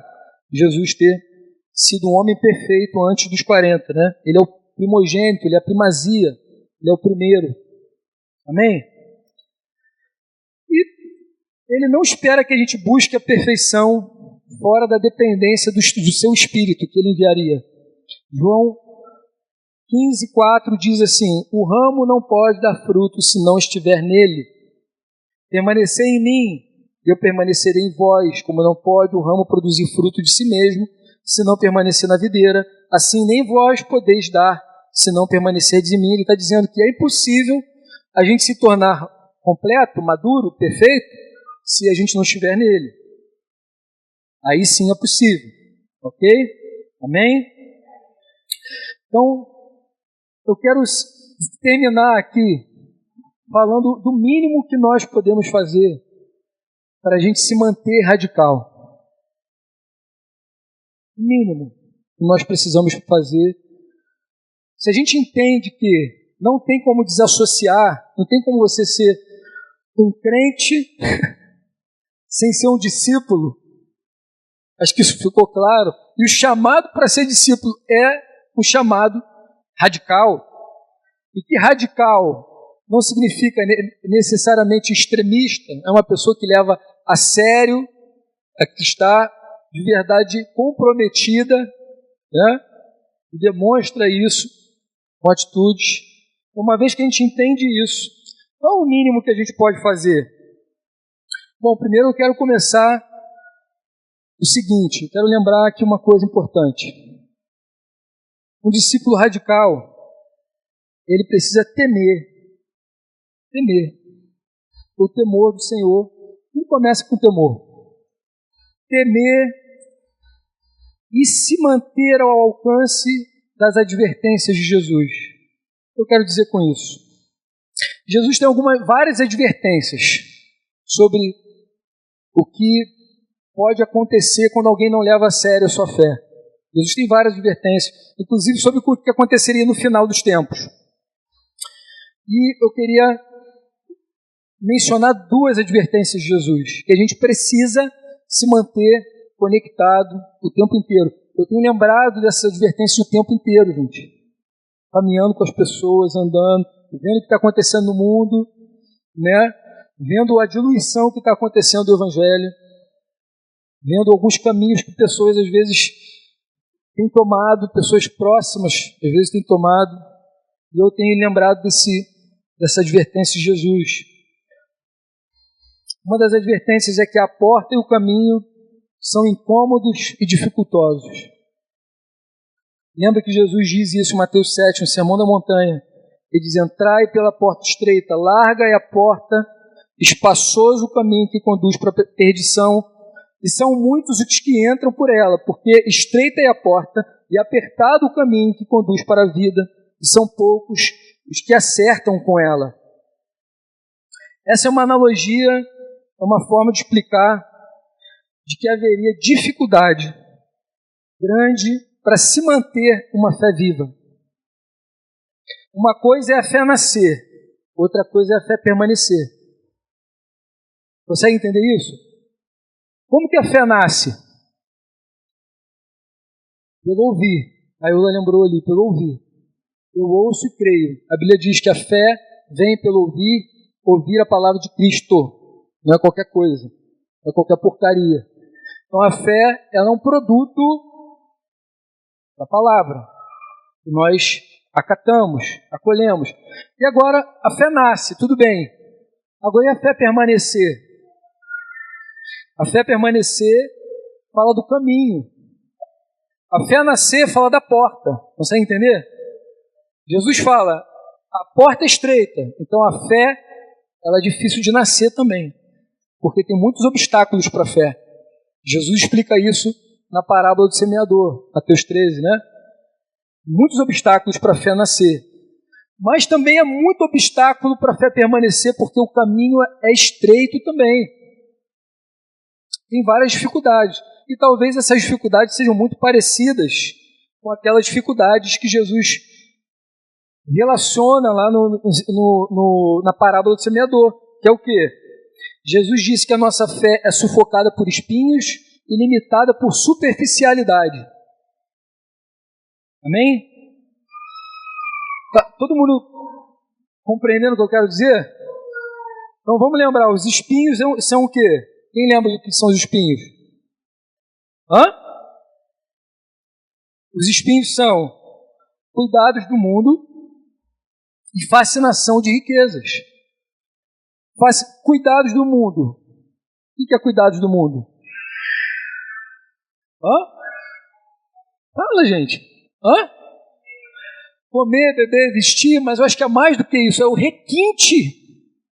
Jesus ter sido um homem perfeito antes dos 40, né? Ele é o primogênito, ele é a primazia, ele é o primeiro. Amém? E ele não espera que a gente busque a perfeição fora da dependência do seu Espírito que ele enviaria. João 15,4 diz assim: o ramo não pode dar fruto se não estiver nele. Permanecer em mim, eu permanecerei em vós, como não pode o ramo produzir fruto de si mesmo, se não permanecer na videira, assim nem vós podeis dar, se não permanecerdes em mim. Ele está dizendo que é impossível a gente se tornar completo, maduro, perfeito, se a gente não estiver nele. Aí sim é possível. Ok? Amém? Então, eu quero terminar aqui falando do mínimo que nós podemos fazer para a gente se manter radical. O mínimo que nós precisamos fazer. Se a gente entende que não tem como desassociar, não tem como você ser um crente sem ser um discípulo, acho que isso ficou claro, e o chamado para ser discípulo é um chamado radical, e que radical não significa necessariamente extremista, é uma pessoa que leva a sério, que está de verdade comprometida, né? E demonstra isso com atitudes. Uma vez que a gente entende isso, qual é o mínimo que a gente pode fazer? Bom, primeiro eu quero começar o seguinte, eu quero lembrar aqui uma coisa importante. Um discípulo radical, ele precisa temer. O temor do Senhor. Tudo começa com temor. Temer e se manter ao alcance das advertências de Jesus. O que eu quero dizer com isso? Jesus tem várias advertências sobre o que pode acontecer quando alguém não leva a sério a sua fé. Jesus tem várias advertências, inclusive sobre o que aconteceria no final dos tempos. E eu queria mencionar duas advertências de Jesus, que a gente precisa se manter conectado o tempo inteiro. Eu tenho lembrado dessas advertências o tempo inteiro, gente. Caminhando com as pessoas, andando, vendo o que está acontecendo no mundo, né? Vendo a diluição que está acontecendo do Evangelho, vendo alguns caminhos que pessoas às vezes têm tomado, pessoas próximas às vezes têm tomado, e eu tenho lembrado dessa advertência de Jesus. Uma das advertências é que a porta e o caminho são incômodos e dificultosos. Lembra que Jesus diz isso em Mateus 7, no Sermão da Montanha. Ele diz: entrai pela porta estreita, larga é a porta, espaçoso o caminho que conduz para a perdição, e são muitos os que entram por ela, porque estreita é a porta e apertado o caminho que conduz para a vida, e são poucos os que acertam com ela. Essa é uma analogia, é uma forma de explicar de que haveria dificuldade grande para se manter uma fé viva. Uma coisa é a fé nascer, outra coisa é a fé permanecer. Consegue entender isso? Como que a fé nasce? Pelo ouvir. A Eula lembrou ali, pelo ouvir. Eu ouço e creio. A Bíblia diz que a fé vem pelo ouvir a palavra de Cristo. Não é qualquer coisa, não é qualquer porcaria. Então a fé, ela é um produto da palavra, que nós acatamos, acolhemos. E agora a fé nasce, tudo bem. Agora e a fé permanecer? A fé permanecer fala do caminho. A fé nascer fala da porta. Consegue entender? Jesus fala, a porta é estreita, então a fé ela é difícil de nascer também, porque tem muitos obstáculos para a fé. Jesus explica isso na parábola do semeador, Mateus 13, né? Muitos obstáculos para a fé nascer. mas também é muito obstáculo para a fé permanecer, porque o caminho é estreito também. Tem várias dificuldades. E talvez essas dificuldades sejam muito parecidas com aquelas dificuldades que Jesus relaciona lá na parábola do semeador, que é o quê? Jesus disse que a nossa fé é sufocada por espinhos e limitada por superficialidade. Amém? Tá todo mundo compreendendo o que eu quero dizer? Então vamos lembrar, os espinhos são o quê? Quem lembra do que são os espinhos? Os espinhos são cuidados do mundo e fascinação de riquezas. Cuidados do mundo. O que é cuidados do mundo? Fala, gente. Comer, beber, vestir, mas eu acho que é mais do que isso, é o requinte.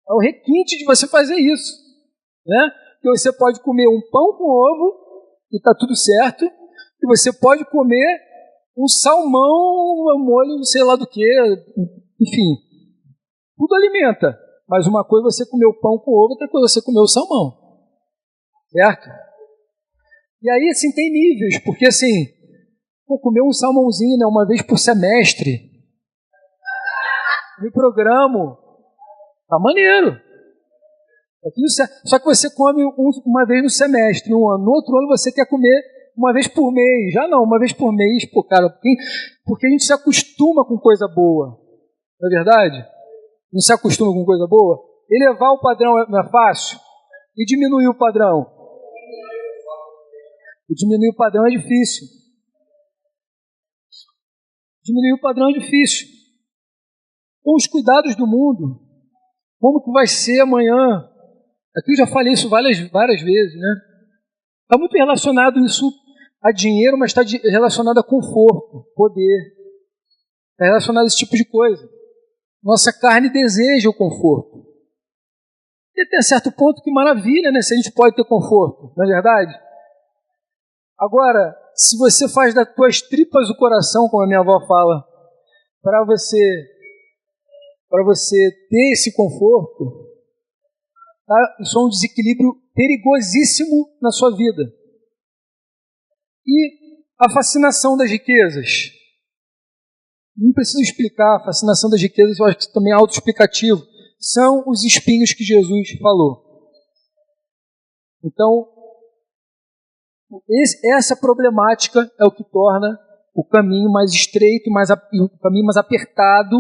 É o requinte de você fazer isso. Né? Que você pode comer um pão com ovo e está tudo certo, e você pode comer um salmão, um molho, sei lá do que, enfim, tudo alimenta. Mas uma coisa é você comer o pão com ovo, outra coisa é você comer o salmão. Certo? E aí, assim, tem níveis, porque assim, comer um salmãozinho, né, uma vez por semestre, me programo, tá maneiro. Tá tudo certo. Só que você come uma vez no semestre, um ano. No outro ano você quer comer uma vez por mês. Já não, uma vez por mês, cara, porque a gente se acostuma com coisa boa. Não é verdade? Não se acostuma com coisa boa? Elevar o padrão não é fácil? E diminuir o padrão? E diminuir o padrão é difícil. Diminuir o padrão é difícil. Então, os cuidados do mundo, como que vai ser amanhã? Aqui eu já falei isso várias vezes, né? Está muito relacionado isso a dinheiro, mas está relacionado a conforto, poder. Está relacionado a esse tipo de coisa. Nossa carne deseja o conforto. E até certo ponto, que maravilha, né? Se a gente pode ter conforto, não é verdade? Agora, se você faz das tuas tripas o coração, como a minha avó fala, para você ter esse conforto, tá? Isso é um desequilíbrio perigosíssimo na sua vida. E a fascinação das riquezas. Não preciso explicar, a fascinação das riquezas, eu acho que também é autoexplicativo. São os espinhos que Jesus falou. Então, essa problemática é o que torna o caminho mais estreito, o caminho mais apertado.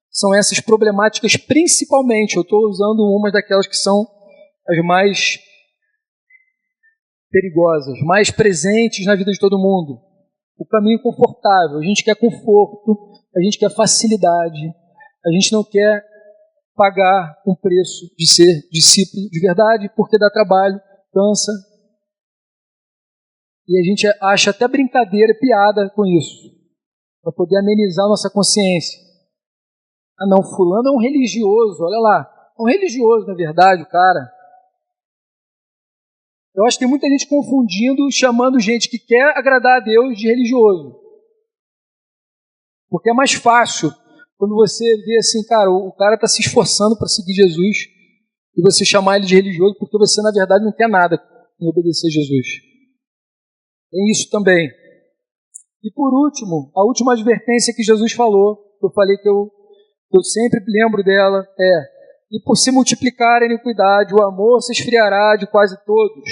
São essas problemáticas principalmente. Eu estou usando umas daquelas que são as mais perigosas, mais presentes na vida de todo mundo. O caminho confortável. A gente quer conforto, a gente quer facilidade, a gente não quer pagar um preço de ser discípulo de verdade, porque dá trabalho, cansa. E a gente acha até brincadeira, piada com isso, para poder amenizar a nossa consciência. Ah não, fulano é um religioso, olha lá. É um religioso, na verdade, o cara. Eu acho que tem muita gente confundindo, chamando gente que quer agradar a Deus de religioso. Porque é mais fácil quando você vê assim, cara, o cara está se esforçando para seguir Jesus e você chamar ele de religioso porque você, na verdade, não quer nada em obedecer a Jesus. Tem isso também. E por último, a última advertência que Jesus falou, eu falei que eu sempre lembro dela, e por se multiplicar a iniquidade, o amor se esfriará de quase todos.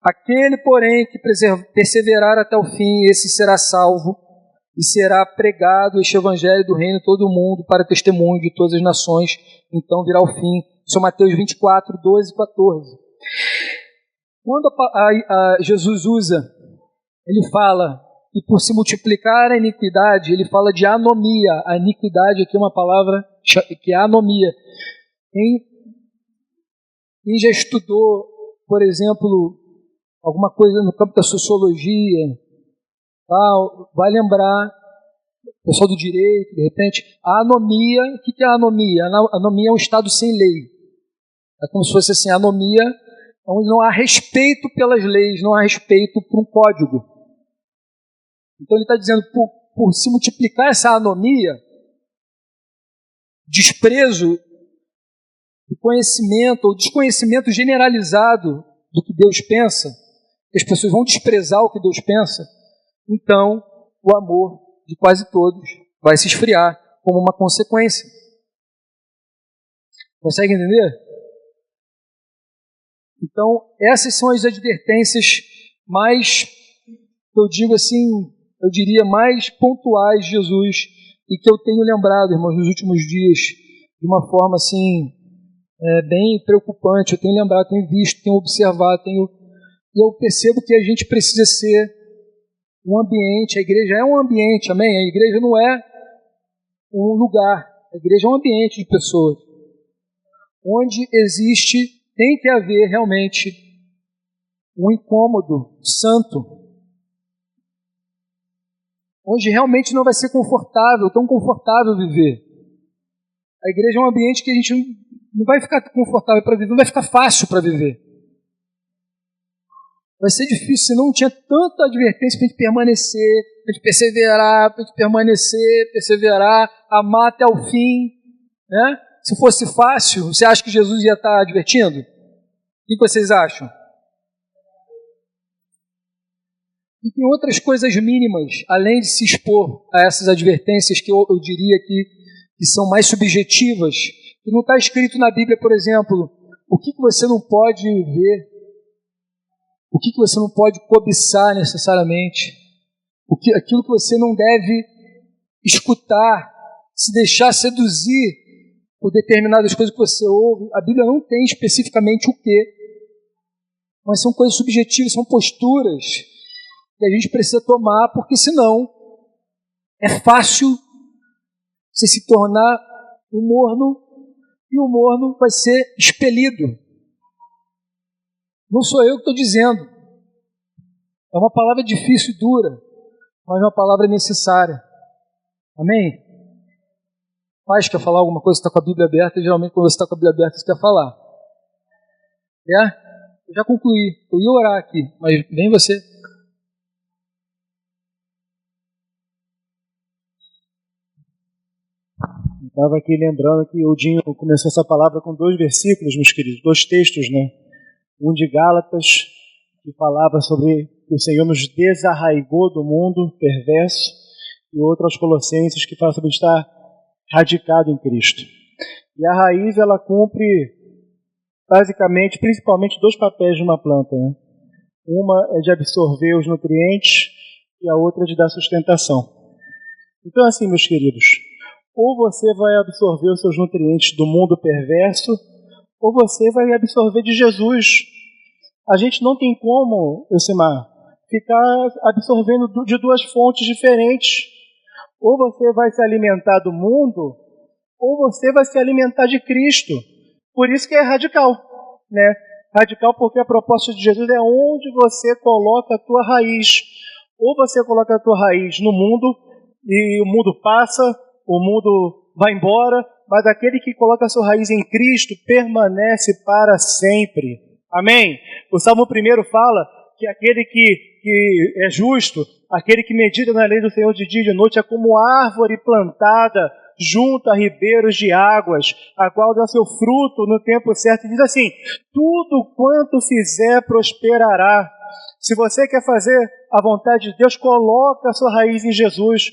Aquele, porém, que perseverar até o fim, esse será salvo, e será pregado este evangelho do reino a todo mundo para testemunho de todas as nações, então virá o fim. Isso é Mateus 24, 12 e 14. Quando Jesus usa, ele fala, e por se multiplicar a iniquidade, ele fala de anomia. A iniquidade aqui é uma palavra que é anomia. Quem já estudou, por exemplo, alguma coisa no campo da sociologia, vai lembrar, o pessoal do direito, de repente, a anomia. O que é a anomia? A anomia é um estado sem lei. É como se fosse assim, a anomia, onde não há respeito pelas leis, não há respeito por um código. Então ele está dizendo, por se multiplicar essa anomia, desprezo do conhecimento ou desconhecimento generalizado do que Deus pensa, que as pessoas vão desprezar o que Deus pensa, então o amor de quase todos vai se esfriar como uma consequência. Consegue entender? Então, essas são as advertências mais, eu digo assim, eu diria mais pontuais de Jesus e que eu tenho lembrado, irmãos, nos últimos dias, de uma forma assim, bem preocupante. Eu tenho lembrado, tenho visto, tenho observado, e eu percebo que a gente precisa ser um ambiente, a igreja é um ambiente, amém? A igreja não é um lugar, a igreja é um ambiente de pessoas, onde tem que haver realmente um incômodo santo, onde realmente não vai ser tão confortável viver. A igreja é um ambiente que a gente não vai ficar confortável para viver, não vai ficar fácil para viver. Vai ser difícil, senão não tinha tanta advertência para a gente permanecer, para a gente perseverar, para a gente perseverar, amar até o fim, né? Se fosse fácil, você acha que Jesus ia estar advertindo? O que vocês acham? E tem outras coisas mínimas, além de se expor a essas advertências que eu diria que são mais subjetivas, que não está escrito na Bíblia, por exemplo, o que você não pode ver, o que você não pode cobiçar necessariamente, aquilo que você não deve escutar, se deixar seduzir por determinadas coisas que você ouve. A Bíblia não tem especificamente o quê, mas são coisas subjetivas, são posturas que a gente precisa tomar, porque senão é fácil você se tornar um morno, e o morno vai ser expelido. Não sou eu que estou dizendo. É uma palavra difícil e dura, mas é uma palavra necessária. Amém? Pai, quer falar alguma coisa? Você está com a Bíblia aberta, e geralmente quando você está com a Bíblia aberta, você quer falar. Eu já concluí. Eu ia orar aqui, mas vem você. Estava aqui lembrando que o Dinho começou essa palavra com 2 versículos, meus queridos, 2 textos, né? Um de Gálatas, que falava sobre que o Senhor nos desarraigou do mundo perverso, e outro aos Colossenses, que fala sobre estar radicado em Cristo. E a raiz, ela cumpre basicamente, principalmente 2 papéis de uma planta, né? Uma é de absorver os nutrientes e a outra é de dar sustentação. Então, assim, meus queridos, ou você vai absorver os seus nutrientes do mundo perverso, ou você vai absorver de Jesus. A gente não tem como, Elcimar, ficar absorvendo de 2 fontes diferentes. Ou você vai se alimentar do mundo, ou você vai se alimentar de Cristo. Por isso que é radical, né? Radical porque a proposta de Jesus é onde você coloca a tua raiz. Ou você coloca a tua raiz no mundo, e o mundo passa, o mundo vai embora, mas aquele que coloca a sua raiz em Cristo permanece para sempre. Amém? O Salmo 1 fala que aquele que é justo, aquele que medita na lei do Senhor de dia e de noite, é como árvore plantada junto a ribeiros de águas, a qual dá seu fruto no tempo certo. E diz assim: tudo quanto fizer prosperará. Se você quer fazer a vontade de Deus, coloca a sua raiz em Jesus,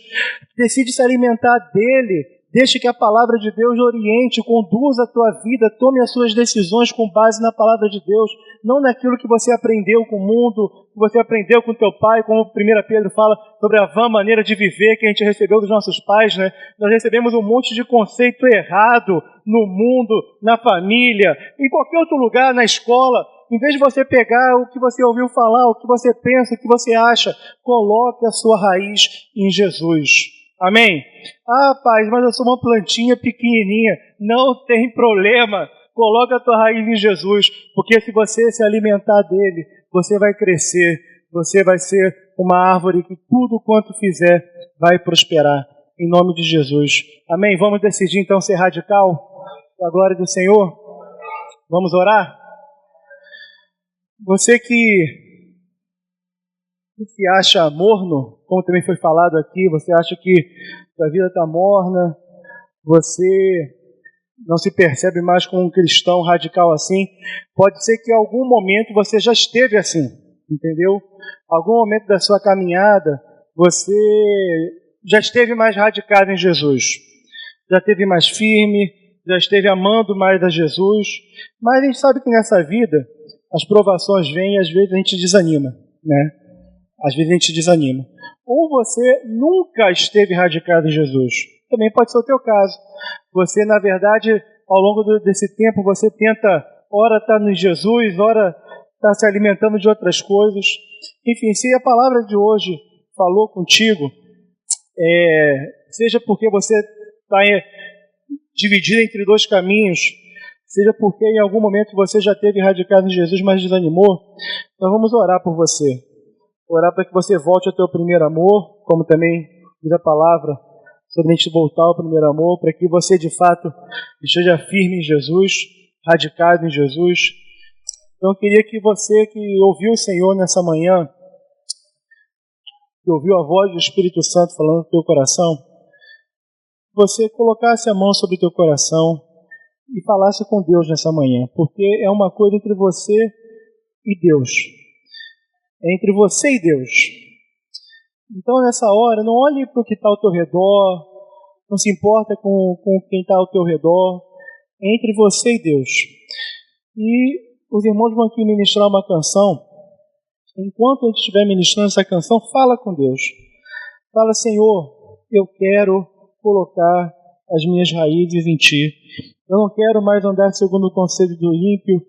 decide se alimentar dele, deixe que a palavra de Deus oriente, conduza a tua vida, tome as suas decisões com base na palavra de Deus, não naquilo que você aprendeu com o mundo, que você aprendeu com teu pai, como 1 Pedro fala sobre a vã maneira de viver que a gente recebeu dos nossos pais, né? Nós recebemos um monte de conceito errado no mundo, na família, em qualquer outro lugar, na escola. Em vez de você pegar o que você ouviu falar, o que você pensa, o que você acha, coloque a sua raiz em Jesus. Amém? Ah, pai, mas eu sou uma plantinha pequenininha. Não tem problema. Coloca a tua raiz em Jesus, porque se você se alimentar dele, você vai crescer. Você vai ser uma árvore que tudo quanto fizer vai prosperar. Em nome de Jesus. Amém? Vamos decidir então ser radical? Para a glória do Senhor? Vamos orar? Você que se acha morno, como também foi falado aqui, você acha que sua vida está morna, você não se percebe mais como um cristão radical assim. Pode ser que em algum momento você já esteve assim, entendeu? Algum momento da sua caminhada, você já esteve mais radicado em Jesus, já esteve mais firme, já esteve amando mais a Jesus, mas a gente sabe que nessa vida as provações vêm e às vezes a gente desanima, né? Às vezes a gente desanima. Ou você nunca esteve radicado em Jesus. Também pode ser o teu caso. Você, na verdade, ao longo desse tempo, você tenta, ora estar em Jesus, ora estar se alimentando de outras coisas. Enfim, se a palavra de hoje falou contigo, seja porque você está dividido entre dois caminhos, seja porque em algum momento você já esteve radicado em Jesus, mas desanimou, nós vamos orar por você. Orar para que você volte ao teu primeiro amor, como também diz a palavra, sobre a gente voltar ao primeiro amor, para que você de fato esteja firme em Jesus, radicado em Jesus. Então eu queria que você que ouviu o Senhor nessa manhã, que ouviu a voz do Espírito Santo falando no teu coração, você colocasse a mão sobre o teu coração e falasse com Deus nessa manhã, porque é uma coisa entre você e Deus. É entre você e Deus. Então, nessa hora, não olhe para o que está ao teu redor, não se importa com quem está ao teu redor, é entre você e Deus. E os irmãos vão aqui ministrar uma canção. Enquanto a gente estiver ministrando essa canção, fala com Deus. Fala, Senhor, eu quero colocar as minhas raízes em Ti. Eu não quero mais andar segundo o conselho do ímpio,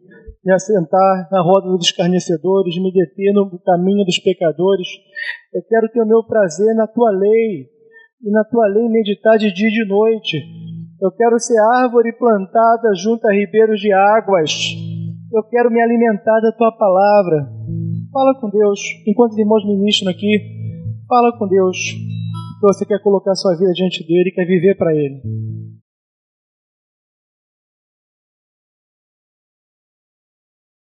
me assentar na roda dos escarnecedores, me deter no caminho dos pecadores. Eu quero ter o meu prazer na Tua lei, e na Tua lei meditar de dia e de noite. Eu quero ser árvore plantada junto a ribeiros de águas. Eu quero me alimentar da Tua palavra. Fala com Deus. Enquanto os irmãos ministram aqui, fala com Deus. Que você quer colocar a sua vida diante dele e quer viver para Ele.